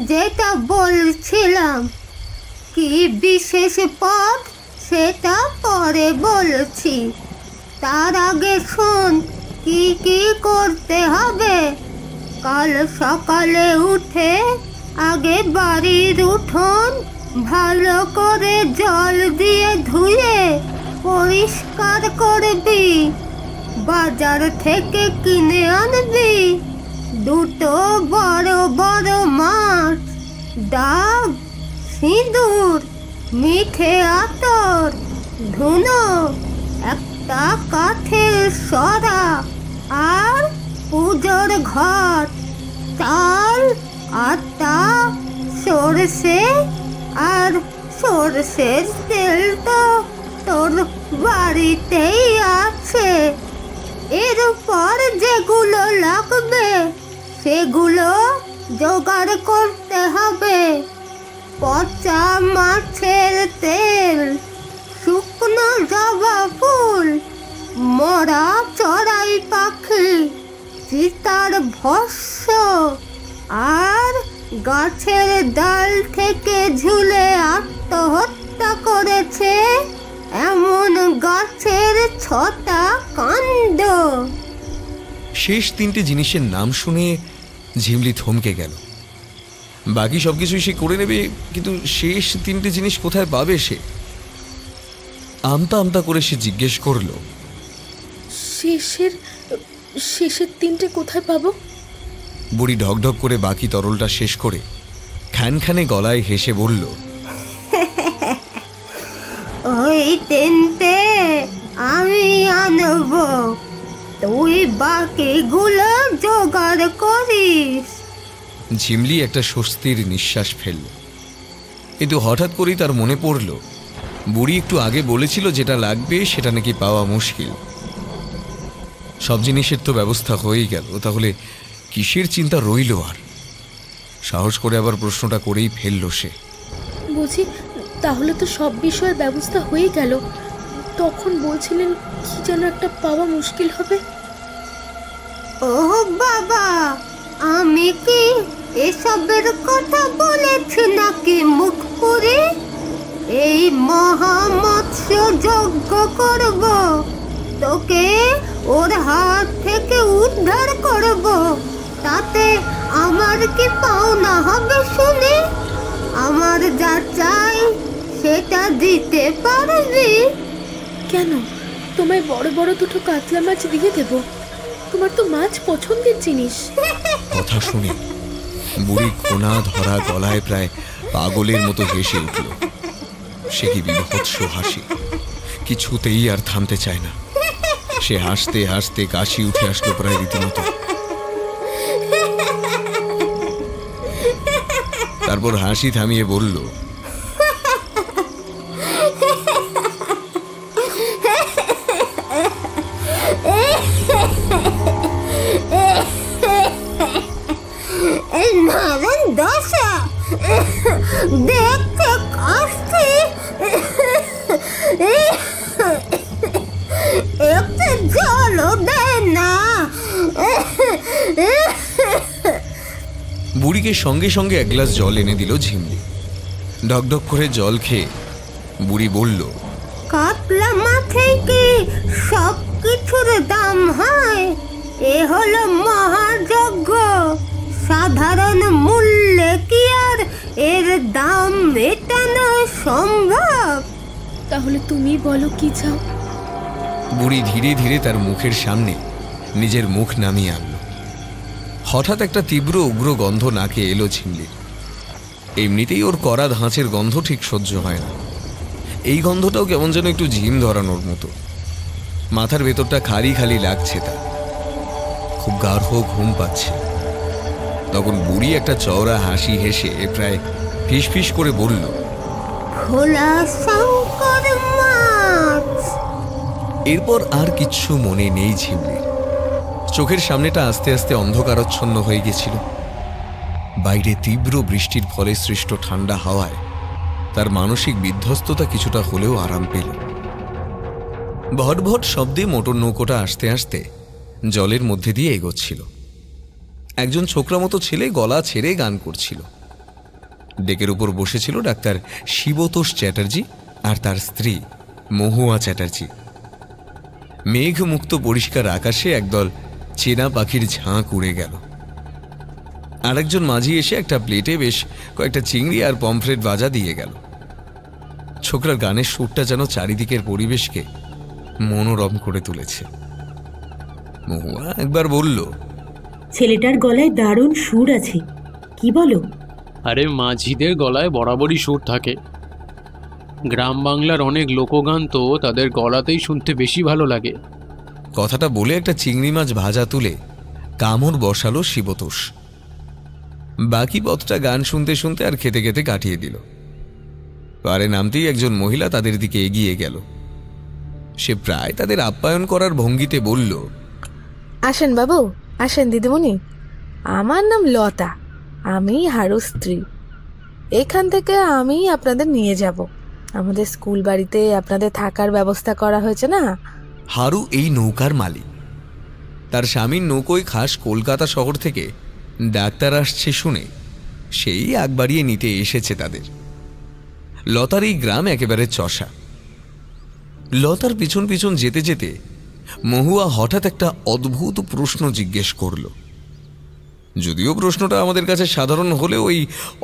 যেটা বলছিলাম, কি বিশেষ পদ সেটা পরে বলছি। তার আগে শোন কি কি করতে হবে। কাল সকালে উঠে আগে বাড়ির উঠোন ভালো করে জল দিয়ে ধুয়ে পরিষ্কার করবি। বাজার থেকে কিনে আনবি দুটো বড় বড় মাছ, ডাব, সিঁদুর, মিঠে আতর, ধুনো, একটা কাঠের সরা আর পুজোর ঘট, চাল, আটা, সরষে আর সরষের তেল তো তোর বাড়িতেই আছে। এরপর যেগুলো লাগবে সেগুলো জোগাড় করতে হবে। পচা মাছের তেল, শুকনো জবা ফুল, মরা চড়াই পাখি, চিতার ভস্য আর গাছের ডাল থেকে ঝুলে আত্মহত্যা করেছে এমন গাছের 6টা কাণ্ড। শেষ 3টে জিনিসের নাম শুনে ঝিমলি থমকে গেল। বাকি সবকিছুই সে করে নেবে, কিন্তু শেষ 3টে জিনিস কোথায় পাবে সে? আমতা আমতা করে সে জিজ্ঞেস করল, শেষের 3টে কোথায় পাবো? বুড়ি ঢকঢক করে বাকি তরলটা শেষ করে খানখানে গলায় হেসে বলল, ওই 3টে আমি আনব, তুই বাকিগুলো জোগাড় করিস। ঝিমলি একটা স্বস্তির নিঃশ্বাস ফেলল, কিন্তু হঠাৎ করেই তার মনে পড়ল বুড়ি একটু আগে বলেছিল যেটা লাগবে সেটা নাকি পাওয়া মুশকিল। সব জিনিসের তো ব্যবস্থা হয়েই গেল, তাহলে কিসের চিন্তা রইল আর? সাহস করে আবার প্রশ্নটা করেই ফেলল সে। বুঝি তাহলে তো সব বিষয়ের ব্যবস্থা হয়ে গেল। তখন বলছিলেন কি যেন একটা পাওয়া মুশকিল হবে। ও বাবা, আমি কি এসবের কথা বলেছি নাকি মুখ পুরে? এই মহামৎস্য যজ্ঞ করব, তোকে ওর হাত থেকে উদ্ধার করব, তাতে আমার কি পাওনা হবে শুনি? আমার যা চাই সেটা দিতে পারবি? কেন, তোমায় বড় বড় দুটো কাতলা মাছ দিয়ে দেব, তোমার তো মাছ পছন্দের জিনিস। কথা শুনে বুড়ি কোনা ধরা গলায় প্রায় পাগলের মতো হেসে উঠল। সে কি বিভৎস হাসি, কিছুতেই আর থামতে চায় না। সে হাসতে হাসতে কাশি উঠে আসলো প্রায় রীতিমতো। তারপর হাসি থামিয়ে বলল, নারায়ণ দশা দেখতে কষ্টে, একটু জলও দেয় না। বুড়িকে সঙ্গে সঙ্গে এক গ্লাস জল এনে দিল ঝিমলি। ঢকঢক করে জল খেয়ে বুড়ি বলল, কাতলা মাছে কি সব কিছুর দাম হয়? এ হলো মহাযজ্ঞ, সাধারণ মূল্যে কি আর এর দাম মেটানো সম্ভব? তাহলে তুমি বলো কি চাও? বুড়ি ধীরে ধীরে তার মুখের সামনে নিজের মুখ নামিয়ে আনল। হঠাৎ একটা তীব্র উগ্র গন্ধ নাকে এলো ঝিমলির। এমনিতেই ওর কড়া ধাঁচের গন্ধ ঠিক সহ্য হয় না। এই গন্ধটাও কেমন যেন একটু ঝিম ধরানোর মতো। মাথার ভেতরটা খালি খালি লাগছে তার, খুব গাঢ় ঘুম পাচ্ছে। তখন বুড়ি একটা চওড়া হাসি হেসে প্রায় ফিসফিস করে বলল, ভোলা শঙ্কর মাছ। এরপর আর কিচ্ছু মনে নেই ঝিমলির। চোখের সামনেটা আস্তে আস্তে অন্ধকারচ্ছন্ন হয়ে গেছিল। বাইরে তীব্র বৃষ্টির ফলে সৃষ্ট ঠান্ডা হাওয়ায় তার মানসিক বিধ্বস্ততা কিছুটা হলেও আরাম পেল। ভটভট শব্দে মোটর নৌকোটা আসতে আসতে জলের মধ্যে দিয়ে এগোচ্ছিল। একজন ছোকরা মতো ছেলে গলা ছেড়ে গান করছিল। ডেকের উপর বসেছিল ডাক্তার শিবতোষ চ্যাটার্জি আর তার স্ত্রী মহুয়া চ্যাটার্জি। মেঘমুক্ত পরিষ্কার আকাশে একদল চেনা পাখির ঝাঁক উড়ে গেল। আরেকজন মাঝি এসে একটা প্লেটে বেশ কয়েকটা চিংড়ি আর পমফ্রেট ভাজা দিয়ে গেল। ছোকরার গানের সুরটা যেন চারিদিকের পরিবেশকে মনোরম করে তুলেছে। মহুয়া একবার বলল, ছেলেটার গলায় দারুণ সুর আছে, কি বলো? আরে মাঝিদের গলায় বরাবরই সুর থাকে। গ্রাম বাংলার অনেক লোকগান তো তাদের গলাতেই শুনতে বেশি ভালো লাগে। কথাটা বলে একটা চিংড়ি মাছ ভাজা তুলে কামড় বসালো শিবতোষ। বাকি পথটা গান শুনতে শুনতে আর খেতে খেতে কাটিয়ে দিল। পারে নামতেই একজন মহিলা তাদের দিকে এগিয়ে গেল। সে প্রায় তাদের আপ্যায়ন করার ভঙ্গিতে বলল, আসেন বাবু, আসেন দিদিমণি, আমার নাম লতা, আমি হারুর স্ত্রী। এখান থেকে আমি আপনাদের নিয়ে যাব। আমাদের স্কুল বাড়িতে আপনাদের থাকার ব্যবস্থা করা হয়েছে না। হারু এই নৌকার মালিক। তার স্বামীর নৌকোয় খাস কলকাতা শহর থেকে ডাক্তার আসছে শুনে সেই আগ বাড়িয়ে নিতে এসেছে তাদের। লতার এই গ্রাম একেবারে চষা। লতার পিছন পিছন যেতে যেতে মহুয়া হঠাৎ একটা অদ্ভুত প্রশ্ন জিজ্ঞেস করল। যদিও প্রশ্নটা আমাদের কাছে সাধারণ হলেও ওই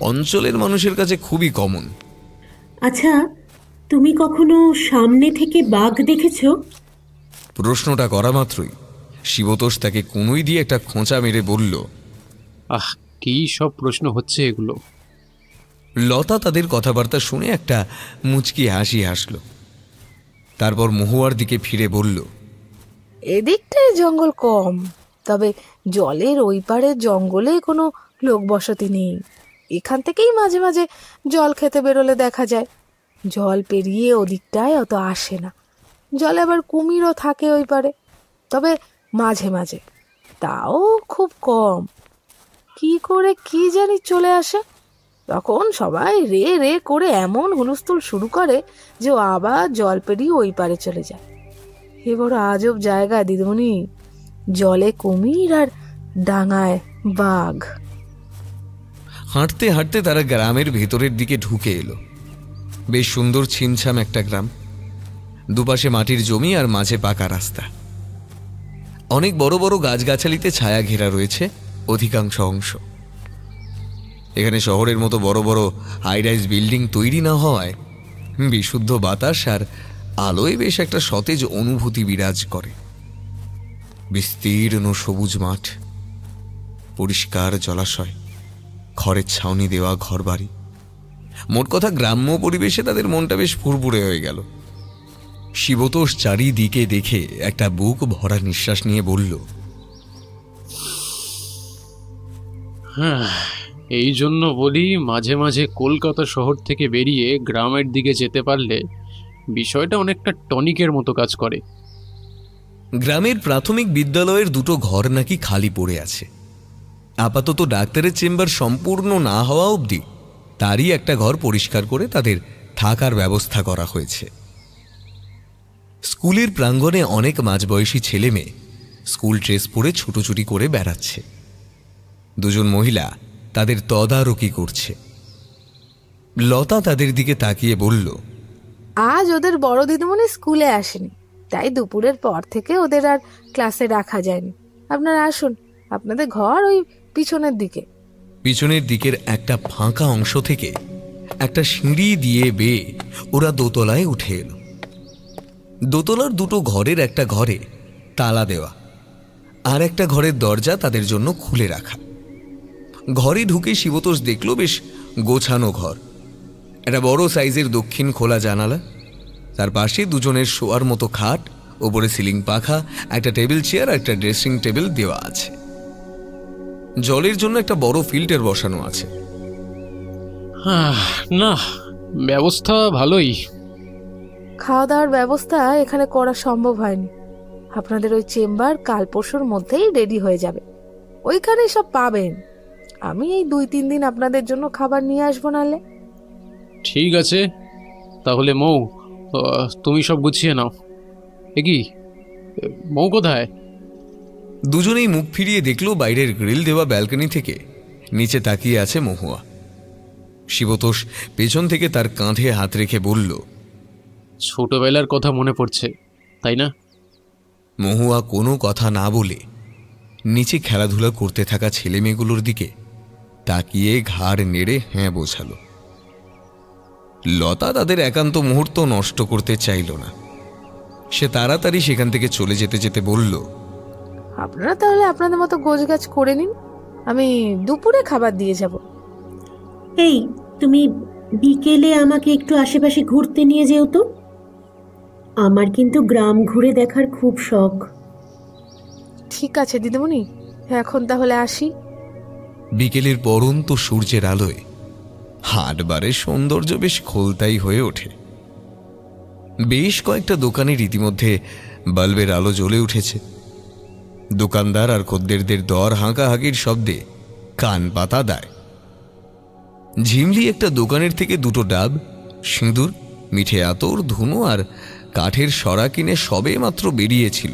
অঞ্চলের মানুষের কাছে খুবই কমন। আচ্ছা, তুমি কখনো সামনে থেকে বাঘ দেখেছো? প্রশ্নটা করা মাত্রই শিবতোষ তাকে কুনুই দিয়ে একটা খোঁচা মেরে বলল, আহ, কি সব প্রশ্ন হচ্ছে এগুলো? লতা তাদের কথাবার্তা শুনে একটা মুচকি হাসি হাসল। তারপর মহুয়ার দিকে ফিরে বলল, এদিকটায় জঙ্গল কম, তবে জলের ওই পাড়ের জঙ্গলে কোনো লোক বসতি নেই। এখান থেকেই মাঝে মাঝে জল খেতে বেরোলে দেখা যায়। জল পেরিয়ে ওদিকটায় অত আসে না। জলে আবার কুমিরও থাকে ওই পাড়ে, তবে মাঝে মাঝে, তাও খুব কম। কি করে কি জানি চলে আসে, তখন সবাই রে রে করে এমন হুলস্থুল শুরু করে যে ও আবার জল পেরিয়ে ওই পারে চলে যায়। এ বড় আজব জায়গা দিদিমণি, জলে কুমির আর ডাঙায় বাঘ। হাঁটতে হাঁটতে তারা গ্রামের ভেতরের দিকে ঢুকে এলো। বেশ সুন্দর ছিমছাম একটা গ্রাম। দুপাশে মাটির জমি আর মাঝে পাকা রাস্তা। অনেক বড় বড় গাছগাছালিতে ছায়া ঘেরা রয়েছে অধিকাংশ অংশ। এখানে শহরের মতো বড় বড় হাই রাইজ বিল্ডিং তৈরি না হওয়ায় বিশুদ্ধ বাতাস আর আলোয় বেশ একটা সতেজ অনুভূতি বিরাজ করে। বিস্তীর্ণ সবুজ মাঠ, পরিষ্কার জলাশয়, খড়ের ছাউনি দেওয়া ঘরবাড়ি, মোট কথা গ্রাম্য পরিবেশে তাদের মনটা বেশ ফুরফুরে হয়ে গেল। শিবতোষ চারিদিকে দেখে একটা বুক ভরা নিঃশ্বাস নিয়ে বলল, হ্যাঁ, এই জন্য বলি মাঝে মাঝে কলকাতা শহর থেকে বেরিয়ে গ্রামের দিকে যেতে পারলে বিষয়টা অনেকটা টনিকের মতো কাজ করে। গ্রামের প্রাথমিক বিদ্যালয়ের দুটো ঘর নাকি খালি পড়ে আছে। আপাতত ডাক্তারের চেম্বার সম্পূর্ণ না হওয়া অবধি তারই একটা ঘর পরিষ্কার করে তাদের থাকার ব্যবস্থা করা হয়েছে। স্কুলের প্রাঙ্গণে অনেক মাঝবয়সী ছেলে মেয়ে স্কুল ড্রেস পরে ছুটোছুটি করে বেড়াচ্ছে। দুজন মহিলা তাদের তদারকি করছে। লতা তাদের দিকে তাকিয়ে বলল, আজ ওদের বড় দিদিমণি স্কুলে আসেনি, তাই দুপুরের পর থেকে ওদের আর ক্লাসে রাখা যায়নি। আপনারা আসুন, আপনাদের ঘর ওই পিছনের দিকে। পিছনের দিকের একটা ফাঁকা অংশ থেকে একটা সিঁড়ি দিয়ে বেয়ে ওরা দোতলায় উঠে এলো। দোতলার দুটো ঘরের একটা ঘরে তালা দেওয়া, আর একটা ঘরের দরজা তাদের জন্য খুলে রাখা। ঘরে ঢুকে শিবতোষ দেখল বেশ গোছানো ঘর। একটা বড় সাইজের দক্ষিণ খোলা জানালা, তার পাশে দুজনের শোয়ার মতো খাট, ওপরে সিলিং পাখা, একটা টেবিল চেয়ার, একটা ড্রেসিং টেবিল দেওয়া আছে। জলের জন্য একটা বড় ফিল্টার বসানো আছে। না, ব্যবস্থা ভালোই। খাওয়া দাওয়ার ব্যবস্থা এখানে করা সম্ভব হয়নি। আপনাদের ওই চেম্বার কাল পরশুর মধ্যেই রেডি হয়ে যাবে, ওইখানেই সব পাবেন। আমি এই 2-3 দিন আপনাদের জন্য খাবার নিয়ে আসবো। নালে ঠিক আছে, তাহলে মৌ তুমি সব গুছিয়ে নাও। এ কি, মৌ কোথায়? দুজনেই মুখ ফিরিয়ে দেখল বাইরের গ্রিল দেওয়া ব্যালকনি থেকে নিচে তাকিয়ে আছে মহুয়া। শিবতোষ পেছন থেকে তার কাঁধে হাত রেখে বলল, ছোটবেলার কথা মনে পড়ছে, তাই না? মহুয়া কোনো কথা না বলে নিচে খেলাধুলা করতে থাকা ছেলে মেয়েগুলোর দিকে তাকিয়ে ঘাড় নেড়ে হ্যাঁ বোঝালো। লতা তাদের একান্ত মুহূর্ত নষ্ট করতে চাইল না। সে তাড়াতাড়ি সেখান থেকে চলে যেতে যেতে বলল, আপনারা তাহলে আপনাদের মতো গোছগাছ করে নিন, আমি দুপুরে খাবার দিয়ে যাব। এই, তুমি বিকেলে আমাকে একটু আশেপাশে ঘুরতে নিয়ে যেও তো। আমার কিন্তু গ্রাম ঘুরে দেখার খুব শখ। ঠিক আছে দিদিমণি, এখন তাহলে আসি। বিকেলের পরন্ত সূর্যের আলোয় হাটবারের সৌন্দর্য বেশ খোলতাই হয়ে ওঠে। বেশ কয়েকটা দোকানে রীতিমধ্যে বাল্বের আলো জ্বলে উঠেছে। দোকানদার আর খদ্দেরদের দর হাঁকাহাঁকির শব্দে কান পাতা দেয়। ঝিমলি একটা দোকানের থেকে দুটো ডাব, সিঁদুর, মিঠে আতর, ধুনো আর কাঠের সরা কিনে সবে মাত্র বেরিয়েছিল।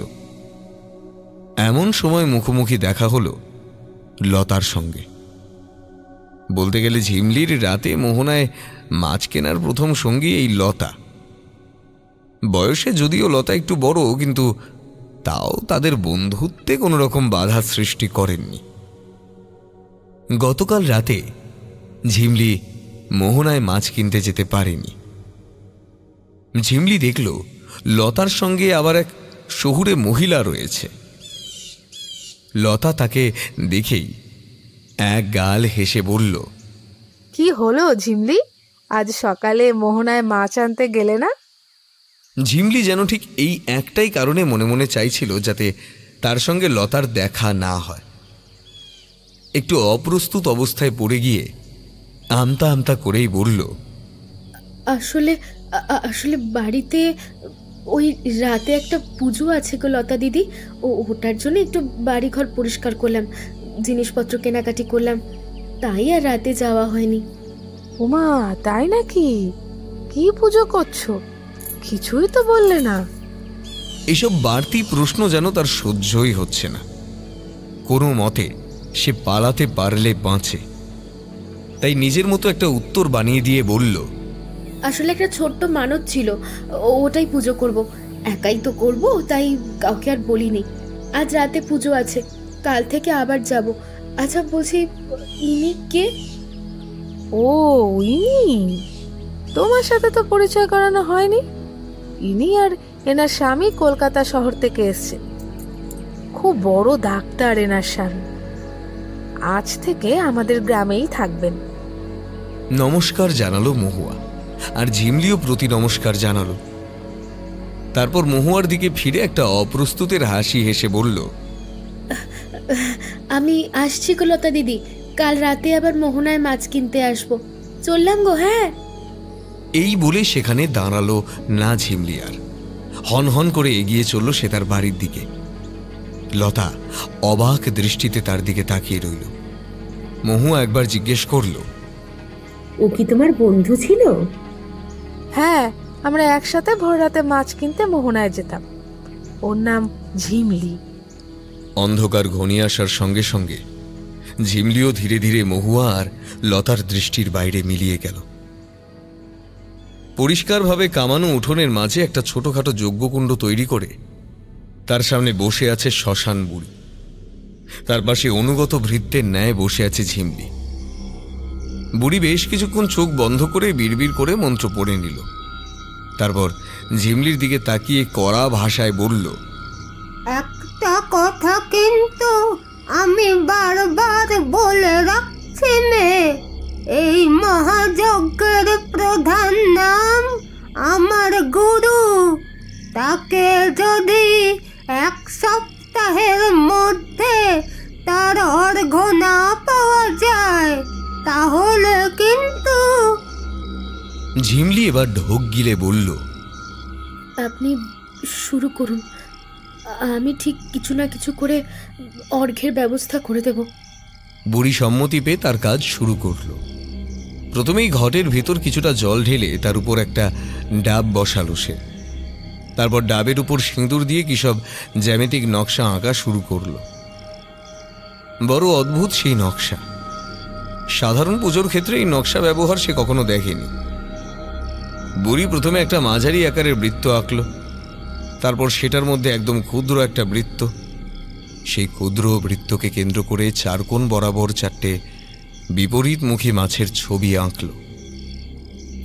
এমন সময় মুখোমুখি দেখা হলো লতার সঙ্গে। বলতে গেলে ঝিমলির রাতে মোহনায় মাছ কেনার প্রথম সঙ্গী এই লতা। বয়সে যদিও লতা একটু বড়, কিন্তু তাও তাদের বন্ধুত্বে কোনো রকম বাধা সৃষ্টি করেননি। গতকাল রাতে ঝিমলি মোহনায় মাছ কিনতে যেতে পারেনি। ঝিমলি দেখল লতার সঙ্গে আবার এক শহুরে মহিলা রয়েছে। লতা তাকে দেখেই এক গাল হেসে বলল, কি হলো ঝিমলি, আজ সকালে মোহনায় মাছ আনতে গেলে না? ঝিমলি যেন ঠিক এই একটাই কারণে মনে মনে চাইছিল যাতে তার সঙ্গে লতার দেখা না হয়। একটু অপ্রস্তুত অবস্থায় পড়ে গিয়ে আমতা আমতা করেই বলল, আসলে বাড়িতে ওই রাতে একটা পুজো আছে গো লতা দিদি, ওটার জন্য একটু বাড়িঘর পরিষ্কার করলাম, জিনিসপত্র কেনাকাটি করলাম, তাই আর রাতে যাওয়া হয়নি। ওমা, তাই নাকি? কি পুজো করছো? কিছুই তো বললে না। এসব বাড়তি প্রশ্ন যেন তার সহ্যই হচ্ছে না। কোনো মতে সে পালাতে পারলে বাঁচে, তাই নিজের মতো একটা উত্তর বানিয়ে দিয়ে বলল, আসলে একটা ছোট্ট মানত ছিল, ওটাই পুজো করব, একাই তো করব, তাই কাউকে আর বলিনি। আজ রাতে পুজো আছে, কাল থেকে আবার যাব। আচ্ছা বলছি, ইনি কে? ও, ইনি? তোমার সাথে তো পরিচয় করানো হয়নি। ইনি আর এনার স্বামী কলকাতা শহর থেকে এসছেন। খুব বড় ডাক্তার এনার স্বামী। আজ থেকে আমাদের গ্রামেই থাকবেন। নমস্কার জানালো মহুয়া, আর ঝিমলিও প্রতি নমস্কার জানালো। তারপর মহুয়ার দিকে ফিরে একটা অপ্রস্তুতের হাসি হেসে বলল, আমি আসছি গো লতা দিদি, কাল রাতে আবার মোহনায় মাছ কিনতে আসবো। চললাম গো। হ্যাঁ। এই বলে সেখানে দাঁড়ালো না ঝিমলি আর। হন হন করে এগিয়ে চলল সে তার বাড়ির দিকে। লতা অবাক দৃষ্টিতে তার দিকে তাকিয়ে রইল। মহুয়া একবার জিজ্ঞেস করল, ও কি তোমার বন্ধু ছিল? হ্যাঁ, আমরা একসাথে ভোর রাতে মাছ কিনতে মোহনায় যেতাম। ওর নাম ঝিমলি। অন্ধকার ঘনিয়ে আসার সঙ্গে সঙ্গে ঝিমলিও ধীরে ধীরে মহুয়া আর লতার দৃষ্টির বাইরে মিলিয়ে গেল। পরিষ্কারভাবে কামানো উঠোনের মাঝে একটা ছোটখাটো যজ্ঞকুণ্ড তৈরি করে তার সামনে বসে আছে শ্মশান বুড়ি। তার পাশে অনুগত ভৃত্যের ন্যায় বসে আছে ঝিমলি। বুড়ি বেশ কিছুক্ষণ চোখ বন্ধ করে বিড়বিড় করে মন্ত্র পড়ে নিল। তারপর ঝিমলির দিকে তাকিয়ে কড়া ভাষায় বলল, একটা কথা কিন্তু আমি বারবার বলে রাখছি মেয়ে, এই মহাযজ্ঞের প্রধান নাম আমার গুরু। তাকে যদি 1 সপ্তাহের মধ্যে তার অর্ঘ্য না পাওয়া যায় তাহলে কিন্তু। ঝিমলি এবার ঢোক গিলে বলল, আপনি শুরু করুন, আমি ঠিক কিছু না কিছু করে অর্ঘ্যের ব্যবস্থা করে দেব। বুড়ি সম্মতি পেয়ে তার কাজ শুরু করল। প্রথমেই ঘটের ভিতর কিছুটা জল ঢেলে তার উপর একটা ডাব বসালো সে। তারপর ডাবের উপর সিঁদুর দিয়ে কি সব জ্যামিতিক নকশা আঁকা শুরু করল। বড় অদ্ভুত সেই নকশা। সাধারণ পুজোর ক্ষেত্রে এই নকশা ব্যবহার সে কখনো দেখেনি। বুড়ি প্রথমে একটা মাঝারি আকারের বৃত্ত আঁকল, তারপর সেটার মধ্যে একদম ক্ষুদ্র একটা বৃত্ত। সেই ক্ষুদ্র বৃত্তকে কেন্দ্র করে 4 কোণ বরাবর 4টে বিপরীতমুখী মাছের ছবি আঁকল।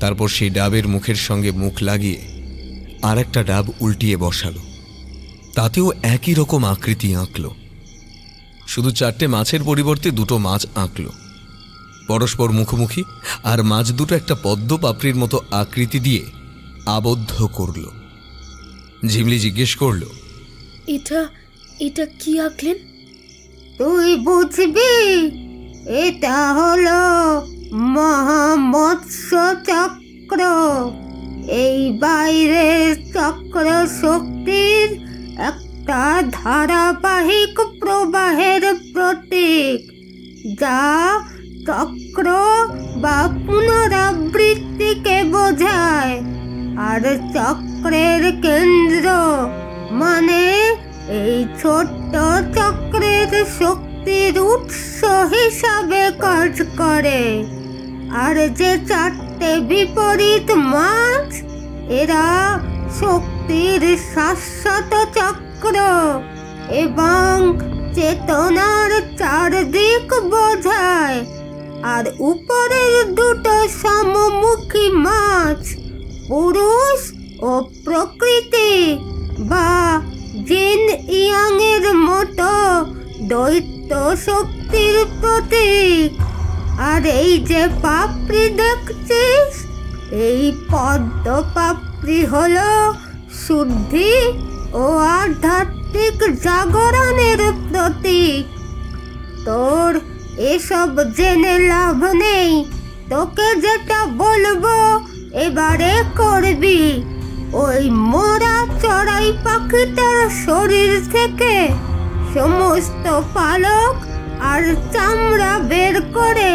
তারপর সেই ডাবের মুখের সঙ্গে মুখ লাগিয়ে আর একটা ডাব উল্টিয়ে বসালো, তাতেও একই রকম আকৃতি আঁকল। শুধু 4টে মাছের পরিবর্তে 2টো মাছ আঁকল, পরস্পর মুখোমুখি, আর মাছ দুটো একটা পদ্ম পাপড়ির মতো আকৃতি দিয়ে আবদ্ধ করল। ঝিমলি জিজ্ঞেস করল, এটা কি আঁকলেন? তুই বুঝবি, এটা হলো মহামৎস্য চক্র। এই বাইরের চক্র শক্তির একটা ধারাবাহিক প্রবাহের প্রতীক, যা চক্র বা পুনরাবৃত্তিকে বোঝায়। আর চক্রের কেন্দ্র মানে এই ছোট্ট চক্রের শক্তির উৎস হিসাবে কাজ করে। আর যে 4টে বিপরীত মাছ, এরা শক্তির শাশ্বত চক্র এবং চেতনার 4 দিক বোঝায়। আর উপরের 2টো সমমুখী মাছ পুরুষ ও প্রকৃতি বা জিন ইয়াং এর মতো দৈত্য শক্তির প্রতীক। আর এই যে পাপড়ি দেখছিস, এই পদ্ম পাপড়ি হলো শুদ্ধি ও আধ্যাত্মিক জাগরণের প্রতীক। তোর এসব জেনে লাভ নেই, তোকে যেটা বলবো এবারে করবি। ওই মোরা চড়াই পাখিটার শরীর থেকে সমস্ত পালক আর চামড়া বের করে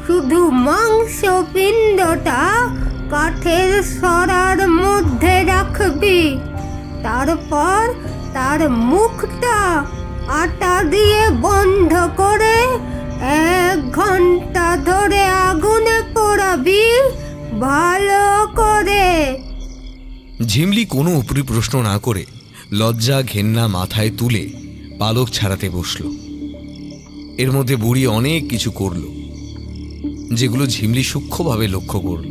শুধু মাংস পিণ্ডটা কাঠের সরার মধ্যে রাখবি। তারপর তার মুখটা আটা দিয়ে বন্ধ করে 1 ঘন্টা ধরে আগুনে পোড়াবি ভালো করে। ঝিমলি কোনো উপরি প্রশ্ন না করে লজ্জা ঘেন্না মাথায় তুলে পালক ছাড়াতে বসল। এর মধ্যে বুড়ি অনেক কিছু করল, যেগুলো ঝিমলি সূক্ষ্মভাবে লক্ষ্য করল।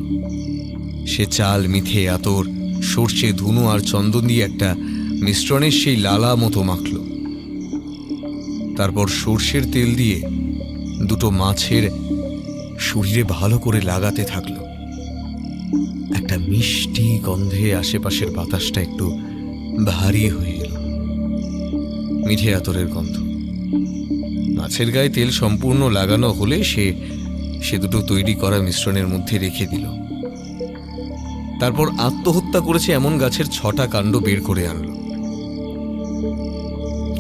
সে চাল, মিঠে, আতর সর্ষে, ধুনো আর চন্দন দিয়ে একটা মিশ্রণের সেই লালা মতো মাখল। তারপর সর্ষের তেল দিয়ে দুটো মাছের শরীরে ভালো করে লাগাতে থাকলো। একটা মিষ্টি গন্ধে আশেপাশের বাতাসটা একটু ভারী হয়ে এলো, মিঠে আতরের গন্ধ। মাছের গায়ে তেল সম্পূর্ণ লাগানো হলে সে দুটো তৈরি করা মিশ্রণের মধ্যে রেখে দিল। তারপর আত্মহত্যা করেছে এমন গাছের 6টা কাণ্ড বের করে আনলো।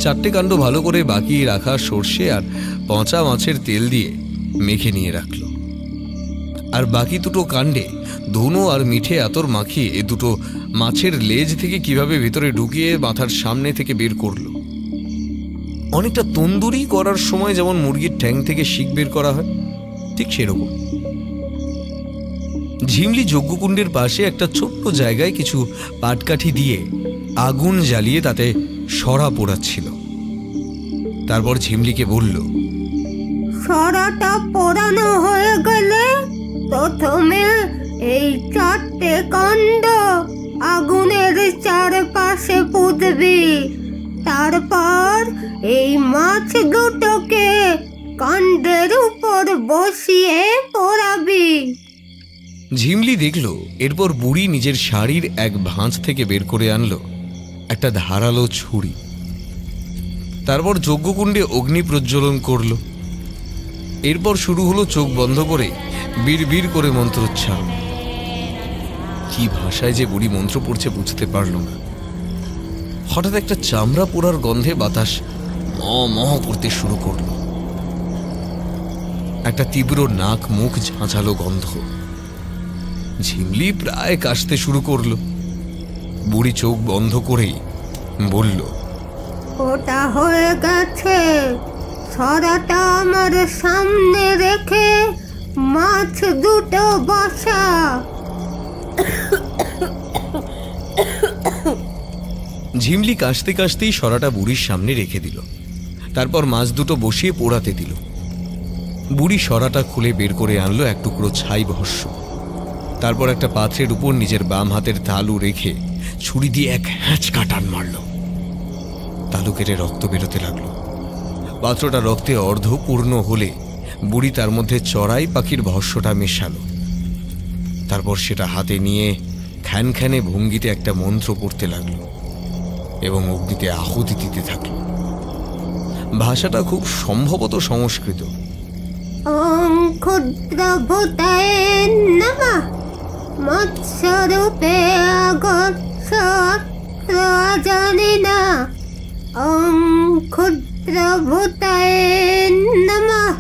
4টে কাণ্ড ভালো করে বাকি রাখা সর্ষে আর পচা মাছের তেল দিয়ে মেখে নিয়ে রাখল। আর বাকি দুটো কাণ্ডে ধুনো আর মিঠে আতর মাখিয়ে দুটো মাছের লেজ থেকে কিভাবে ভেতরে ঢুকিয়ে মাথার সামনে থেকে বের করলো। অনেকটা তন্দুরি করার সময় যেমন মুরগির ঠ্যাং থেকে শিক বের করা হয়, ঠিক সেরকম। ঝিমলি যজ্ঞকুণ্ডের পাশে একটা ছোট্ট জায়গায় কিছু পাটকাঠি দিয়ে আগুন জ্বালিয়ে তাতে সরা পোড়াচ্ছিল। তারপর ঝিমলিকে বলল, সরাটা পোড়ানো হয়ে গেলে প্রথমে এই 4টে কাণ্ড আগুনের চারপাশে পুঁতবি, তারপর এই মাছ দুটোকে কাণ্ডের উপর বসিয়ে পোড়াবি। ঝিমলি দেখল এরপর বুড়ি নিজের শাড়ির এক ভাঁজ থেকে বের করে আনলো একটা ধারালো ছুরি। তারপর যজ্ঞকুণ্ডে অগ্নি প্রজ্বলন করল। এরপর শুরু হলো চোখ বন্ধ করে বিড় করে মন্ত্রোচ্চারণ। কি ভাষায় যে বুড়ি মন্ত্র পড়ছে বুঝতে পারল না। হঠাৎ একটা চামড়া পোড়ার গন্ধে বাতাস মহ করতে শুরু করল। একটা তীব্র নাক মুখ ঝাঁঝালো গন্ধ। ঝিমলি প্রায় কাশতে শুরু করলো। বুড়ি চোখ বন্ধ করেই বলল, ওটা হয়ে গেছে। সরাটা আমার সামনে রেখে মাছ দুটো বসা। ঝিমলি কাশতে কাশতেই সরাটা বুড়ির সামনে রেখে দিল। তারপর মাছ দুটো বসিয়ে পোড়াতে দিল। বুড়ি সরাটা খুলে বের করে আনলো এক টুকরো ছাই ভস্য। তারপর একটা পাত্রের উপর নিজের বাম হাতের তালু রেখে ছুরি দিয়ে এক হ্যাঁচকা টান মারল। তালু কেটে রক্ত বেরোতে লাগলো। পাত্রটা রক্তে অর্ধপূর্ণ হলে বুড়ি তার মধ্যে চড়াই পাখির ভস্যটা মেশালো। তারপর সেটা হাতে নিয়ে খ্যানখ্যানে ভঙ্গিতে একটা মন্ত্র পড়তে লাগলো এবং অগ্নিতে আহুতি দিতে থাকলো। ভাষাটা খুব সম্ভবত সংস্কৃত। ওম ক্ষুদ্রভূতায় নমঃ মৎস্যরূপে আগচ্ছ জানিনা। ওম ক্ষুদ্রভূতায় নমঃ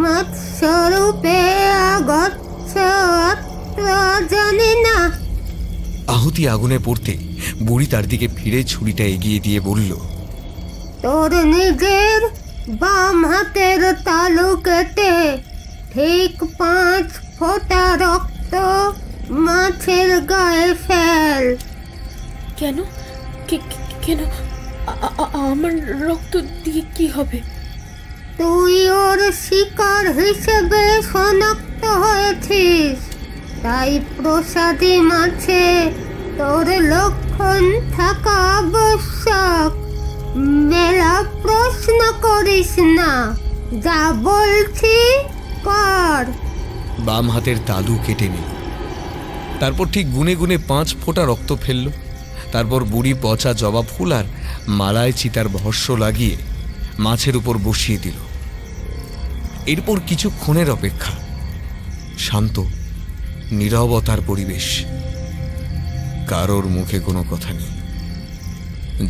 মৎস্যরূপে আগচ্ছ জানিনা। আহুতি আগুনে পড়তে বুড়ি তার দিকে ফিরে ছুরিটা এগিয়ে দিয়ে বলল, তোর নিজের বাম হাতের তালু কেটে ঠিক 5 ফোঁটা রক্ত মাছের গায়ে ফেল। কেন? কেন আমার রক্ত দিয়ে কি হবে? তুই ওর শিকার হিসেবে শনাক্ত হয়েছিস, তাই প্রসাদী মাছে তোর লক্ষণ থাকা আবশ্যক। মেলা প্রশ্ন করিস না, যা বলছি কর। বাম হাতের তালু কেটে নিল। তারপর ঠিক গুনে গুনে 5 ফোঁটা রক্ত ফেলল। তারপর বুড়ি পচা জবা ফুল আর মালায় চিতার ভস্য লাগিয়ে মাছের উপর বসিয়ে দিল। এরপর কিছুক্ষণের অপেক্ষা। শান্ত নীরবতার পরিবেশ। কারোর মুখে কোনো কথা নেই।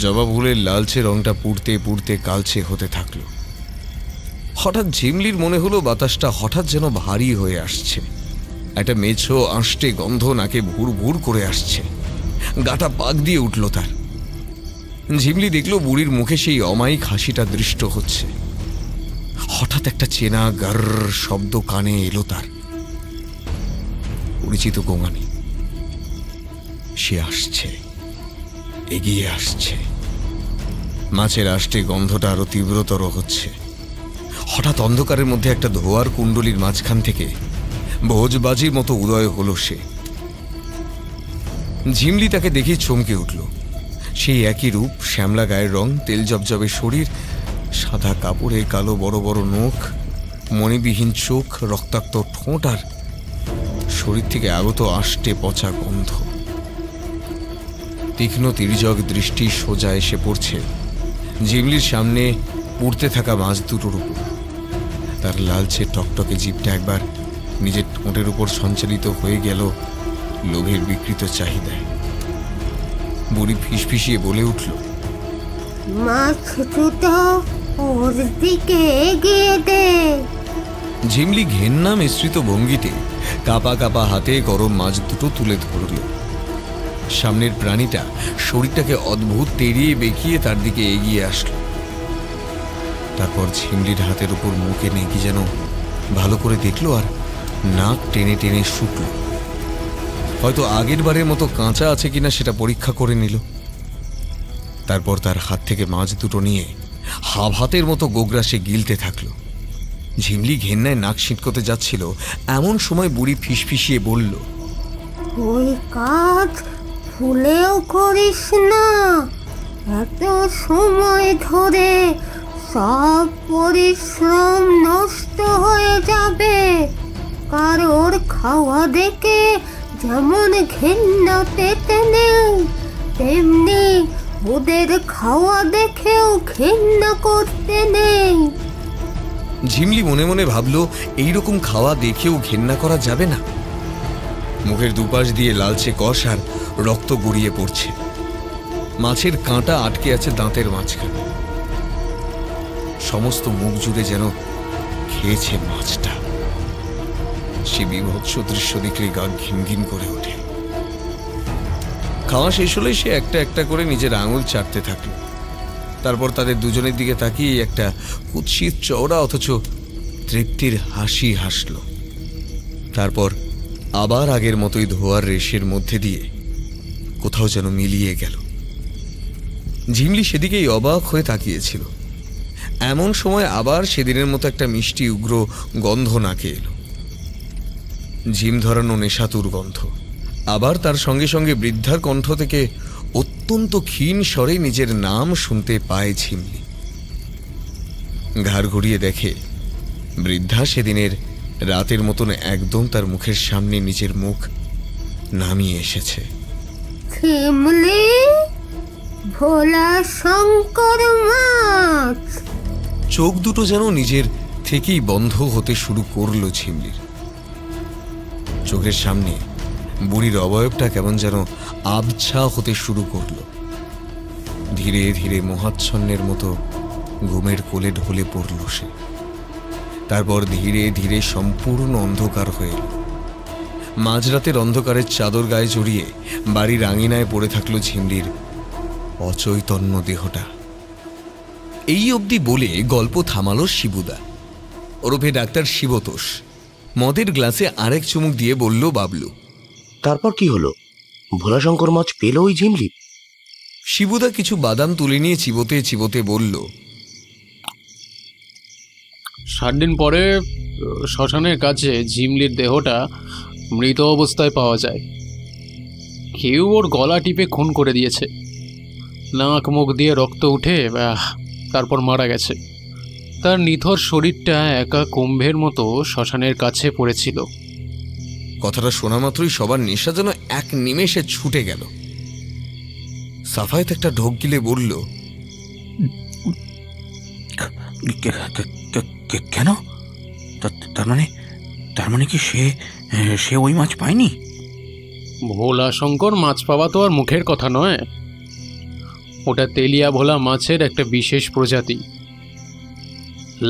জবা ফুলের লালচে রংটা পুড়তে পুড়তে কালচে হতে থাকল। হঠাৎ ঝিমলির মনে হলো বাতাসটা হঠাৎ যেন ভারী হয়ে আসছে। একটা মেছো আঁশটে গন্ধ নাকে ভুর ভুর করে আসছে। গাটা পাক দিয়ে উঠল তার। ঝিমলি দেখলো বুড়ির মুখে সেই অমায়িক হাসিটা দৃষ্ট হচ্ছে। হঠাৎ একটা চেনা গার শব্দ কানে এলো তার। পরিচিত গোঙানি। সে আসছে, এগিয়ে আসছে। মাছের আষ্টে গন্ধটা আরো তীব্রতর হচ্ছে। হঠাৎ অন্ধকারের মধ্যে একটা ধোয়ার কুণ্ডলির মাঝখান থেকে ভোজবাজির মতো উদয় হলো সে। ঝিমলি তাকে দেখে চমকে উঠল। সেই একই রূপ, শ্যামলা গায়ের রং, তেল জবজবে শরীর, সাদা কাপড়ে কালো বড় বড় নখ, মণিবিহীন চোখ, রক্তাক্ত ঠোঁট, আর শরীর থেকে আগত আষ্টে পচা গন্ধ। তীক্ষ্ণ তির্যক দৃষ্টি সোজা এসে পড়ছে ঝিমলির সামনে পুড়তে থাকা মাছ দুটোর উপর। তার লালচে টকটকে জিভটা একবার নিজের ঠোঁটের উপর সঞ্চালিত হয়ে গেল লোভের বিকৃত চাহিদায়। বুড়ি ফিসফিসিয়ে বলে উঠল, মাছ দুটো ওর দিকে এগিয়ে দে। ঝিমলি ঘেন্না মিশ্রিত ভঙ্গিতে কাপা কাপা হাতে গরম মাছ দুটো তুলে ধরল। সামনের প্রাণীটা শরীরটাকে অদ্ভুত তেড়িয়ে বেঁকিয়ে তার দিকে এগিয়ে আসলো। তারপর ঝিমলির হাতের উপর মুখ এনে কি যেন ভালো করে দেখলো, আর নাক টেনে টেনে শুকল। হয়তো আগের বারের মতো কাঁচা আছে কিনা সেটা পরীক্ষা করে নিল। তারপর তার হাত থেকে মাছ দুটো নিয়ে হাতের মতো গোগ্রাসে গিলতে থাকলো। ঝিমলি ঘেন্নায় নাক ছিটকতে যাচ্ছিল, এমন সময় বুড়ি ফিসফিসিয়ে বলল, ওই কাজ ভুলেও করিস না। এত সময় ধরে সব পরিশ্রম নষ্ট হয়ে যাবে। কারোর খাওয়া দেখে যেমন ঘেন্না পেতে নেই, তেমনি ওদের খাওয়া দেখেও ঘেন্না করতে নেই। ঝিমলি মনে মনে ভাবল, এইরকম খাওয়া দেখেও ঘেন্না করা যাবে না। মুখের দুপাশ দিয়ে লালচে কষ আর রক্ত গড়িয়ে পড়ছে। মাছের কাঁটা আটকে আছে দাঁতের মাঝখানে। সমস্ত মুখ জুড়ে যেন খেয়েছে মাছটা। সে বিভৎস দৃশ্য দেখলে গা ঘিন ঘিন করে ওঠে। খাওয়া শেষ হলে সে একটা একটা করে নিজের আঙুল চাটতে থাকলো। তারপর তাদের দুজনের দিকে তাকিয়ে একটা কুৎসিত চওড়া অথচ তৃপ্তির হাসি হাসল। তারপর আবার আগের মতোই ধোয়ার রেশের মধ্যে দিয়ে কোথাও যেন মিলিয়ে গেল। ঝিমলি সেদিকেই অবাক হয়ে তাকিয়েছিল। এমন সময় আবার সেদিনের মতো একটা মিষ্টি উগ্র গন্ধ নাকে এলো। ঝিম ধরানো নেশাতুর গন্ধ। আবার তার সঙ্গে সঙ্গে বৃদ্ধার কণ্ঠ থেকে অত্যন্ত ক্ষীণ স্বরে নিজের নাম শুনতে পায় ঝিমলি। ঘাড় ঘুরিয়ে দেখে বৃদ্ধা সেদিনের রাতের মতন একদম তার মুখের সামনে নিজের মুখ নামিয়ে এসেছে। ঝিমলি, ভোলা শঙ্কর মাছ। চোখ দুটো যেন নিজের থেকেই বন্ধ হতে শুরু করলো ঝিমলির। চোখের সামনে বুড়ির অবয়বটা কেমন যেন আবছা হতে শুরু করলো। ধীরে ধীরে মোহাচ্ছন্নের মতো ঘুমের কোলে ঢলে পড়ল সে। তারপর ধীরে ধীরে সম্পূর্ণ অন্ধকার হয়ে এল। মাঝরাতের অন্ধকারের চাদর গায়ে জড়িয়ে বাড়ির আঙিনায় পড়ে থাকলো ঝিমলির অচৈতন্য দেহটা। এই অবধি বলে গল্প থামালো শিবুদা, ওরফে ডাক্তার শিবতোষ। মদের গ্লাসে আরেক চুমুক দিয়ে বলল বাবলু, তারপর কি হলো? ভোলাশঙ্কর মাছ পেল ওই ঝিমলি? শিবুদা কিছু বাদাম তুলে নিয়ে চিবোতে চিবোতে বলল, 7 দিন পরে শ্মশানের কাছে ঝিমলির দেহটা মৃত অবস্থায় পাওয়া যায়। কেউ ওর গলা টিপে খুন করে দিয়েছে। নাক মুখ দিয়ে রক্ত উঠে তারপর মারা গেছে। তার নিথর শরীরটা একা কুম্ভের মতো শ্মশানের কাছে পড়েছিল। কথাটা শোনা মাত্রই সবার নেশা যেন এক নিমেষে ছুটে গেল। সাফায়েত একটা ঢোক গিলে বলল, কেন? তার মানে কি সে ওই মাছ পায়নি? ভোলা শঙ্কর মাছ পাওয়া তো আর মুখের কথা নয়। ওটা তেলিয়া ভোলা মাছের একটা বিশেষ প্রজাতি।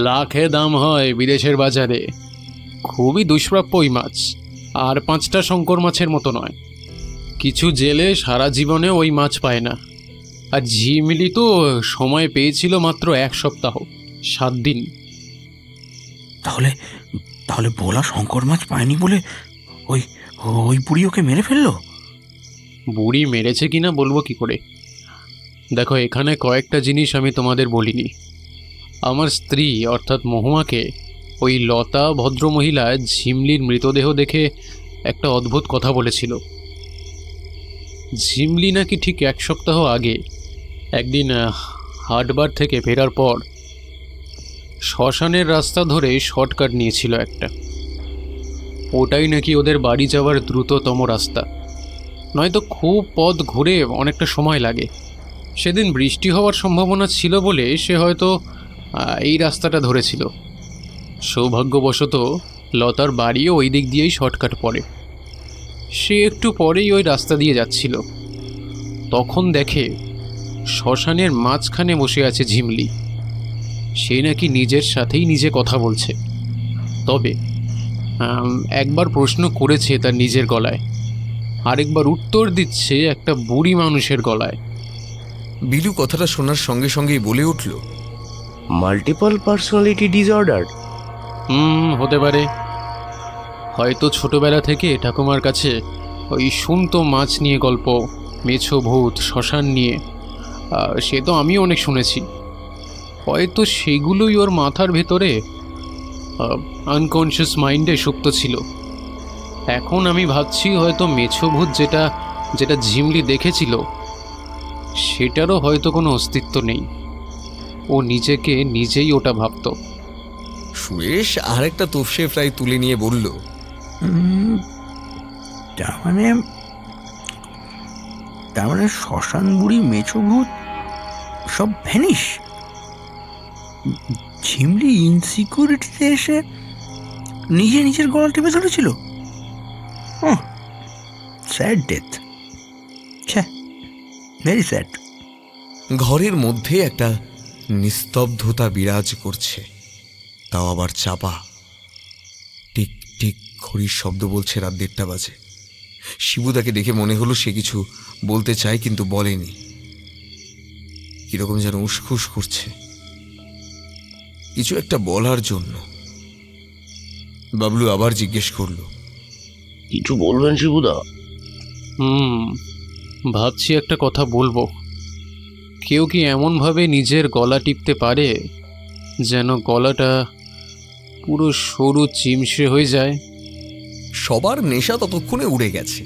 লাখে দাম হয় বিদেশের বাজারে। খুবই দুষ্প্রাপ্য ওই মাছ। আর 5টা শঙ্কর মাছের মতো নয়। কিছু জেলে সারা জীবনে ওই মাছ পায় না। আর ঝিমলি তো সময় পেয়েছিল মাত্র 1 সপ্তাহ, 7 দিন। তাহলে ভোলা শঙ্কর মাছ পায়নি বলে ওই বুড়ি ওকে মেরে ফেললো? বুড়ি মেরেছে কিনা বলবো কি করে? দেখো, এখানে কয়েকটা জিনিস আমি তোমাদের বলিনি। আমার স্ত্রী অর্থাৎ মহুয়াকে ওই লতা ভদ্রমহিলা ঝিমলির মৃতদেহ দেখে একটা অদ্ভুত কথা বলেছিল। ঝিমলি নাকি ঠিক 1 সপ্তাহ আগে একদিন হাটবার থেকে ফেরার পর শ্মশানের রাস্তা ধরে শর্টকাট নিয়েছিল একটা। ওটাই নাকি ওদের বাড়ি যাওয়ার দ্রুততম রাস্তা, নয়তো খুব পথ ঘুরে অনেকটা সময় লাগে। সেদিন বৃষ্টি হওয়ার সম্ভাবনা ছিল বলে সে হয়তো এই রাস্তাটা ধরেছিল। সৌভাগ্যবশত লতার বাড়িও ওই দিক দিয়েই শর্টকাট পড়ে। সে একটু পরেই ওই রাস্তা দিয়ে যাচ্ছিল, তখন দেখে শ্মশানের মাঝখানে বসে আছে ঝিমলি। সে নাকি নিজের সাথেই নিজে কথা বলছে, তবে একবার প্রশ্ন করেছে তার নিজের গলায়, আরেকবার উত্তর দিচ্ছে একটা বুড়ি মানুষের গলায়। বিলু কথাটা শোনার সঙ্গে সঙ্গেই বলে উঠল, মাল্টিপল পার্সোনালিটি ডিসঅর্ডার। হতে পারে। হয়তো ছোটবেলা থেকে ঠাকুমার কাছে ওই শুনতো মাছ নিয়ে গল্প, মেছো ভূত, শ্মশান নিয়ে, সে তো আমিও অনেক শুনেছি। হয়তো সেগুলোই ওর মাথার ভেতরে আনকনশিয়াস মাইন্ডে সুপ্ত ছিল। এখন আমি ভাবছি হয়তো মেছো ভূত যেটা ঝিমলি দেখেছিল সেটারও হয়তো কোনো অস্তিত্ব নেই। ও নিজেকে নিজেই ওটা ভাবত। সুরেশ আর একটা তোপসে ফ্রাই তুলে নিয়ে বলল, তার মানে শ্মশান বুড়ি, মেছো ভূত সব ভ্যানিশ। ঝিমলি ইনসিকিউরিটিতে এসে নিজের গলা টিপে ধরেছিল। Sad death, very sad. ঘরের মধ্যে একটা নিস্তব্ধতা বিরাজ করছে, তাও আবার চাপা। টিক টিক ঘড়ির শব্দ বলছে রাত 1:30 বাজে। শিবুদাকে দেখে মনে হলো সে কিছু বলতে চায় কিন্তু বলেনি, কিরকম যেন উসখুস করছে কিছু একটা বলার জন্য। বাবলু আবার জিজ্ঞেস করল, কিছু বলবেন শিবুদা? ভাবছি একটা কথা বলবো। কেউ কি এমনভাবে নিজের গলা টিপতে পারে যেন গলাটা পুরো সরু চিমসে হয়ে যায়? সবার নেশা ততক্ষণে উড়ে গেছে,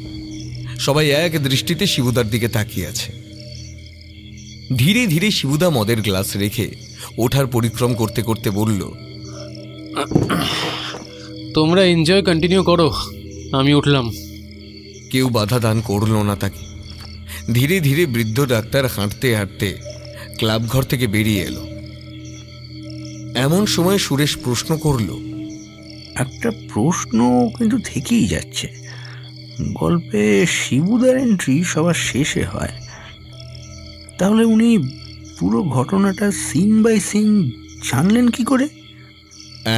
সবাই এক দৃষ্টিতে শিবুদার দিকে তাকিয়ে আছে। ধীরে ধীরে শিবুদা মদের গ্লাস রেখে ওঠার পরিক্রম করতে করতে বলল, তোমরা এনজয় কন্টিনিউ করো, আমি উঠলাম। কেউ বাধা দান করল না তাকে। ধীরে ধীরে বৃদ্ধ ডাক্তার হাঁটতে হাঁটতে ক্লাব ঘর থেকে বেরিয়ে এলো। এমন সময় সুরেশ প্রশ্ন করল, একটা প্রশ্ন কিন্তু থেকেই যাচ্ছে। গল্পে শিবুদার এন্ট্রি সবার শেষে হয়, তাহলে উনি পুরো ঘটনাটা সিন বাই সিন জানলেন কি করে?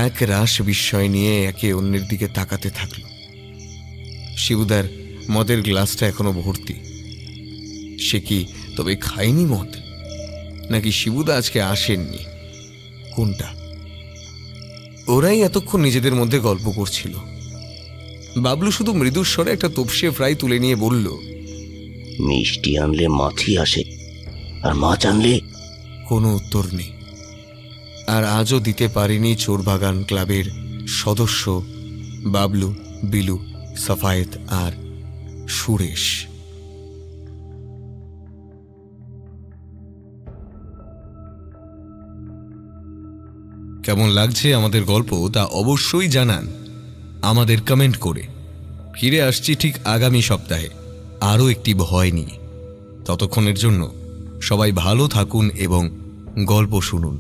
এক রাশ বিস্ময় নিয়ে একে অন্যের দিকে তাকাতে থাকল। শিবুদার মদের গ্লাসটা এখনো ভর্তি। সে কি তবে খায়নি মদ, নাকি শিবুদা আজকে আসেননি? কোনটা? ওরাই এতক্ষণ নিজেদের মধ্যে গল্প করছিল। বাবলু শুধু মৃদুস্বরে একটা তোপসে ফ্রাই তুলে নিয়ে বলল, মিষ্টি আনলে মাছি আসে, আর মাছ আনলে? কোনো উত্তর নেই। আর আজও দিতে পারেনি চোরবাগান ক্লাবের সদস্য বাবলু, বিলু, সাফায়েত আর সুরেশ। কেমন লাগছে আমাদের গল্প তা অবশ্যই জানান আমাদের কমেন্ট করে। ফিরে আসছি ঠিক আগামী সপ্তাহে আরও একটি ভয় নিয়ে। ততক্ষণের জন্য সবাই ভালো থাকুন এবং গল্প শুনুন।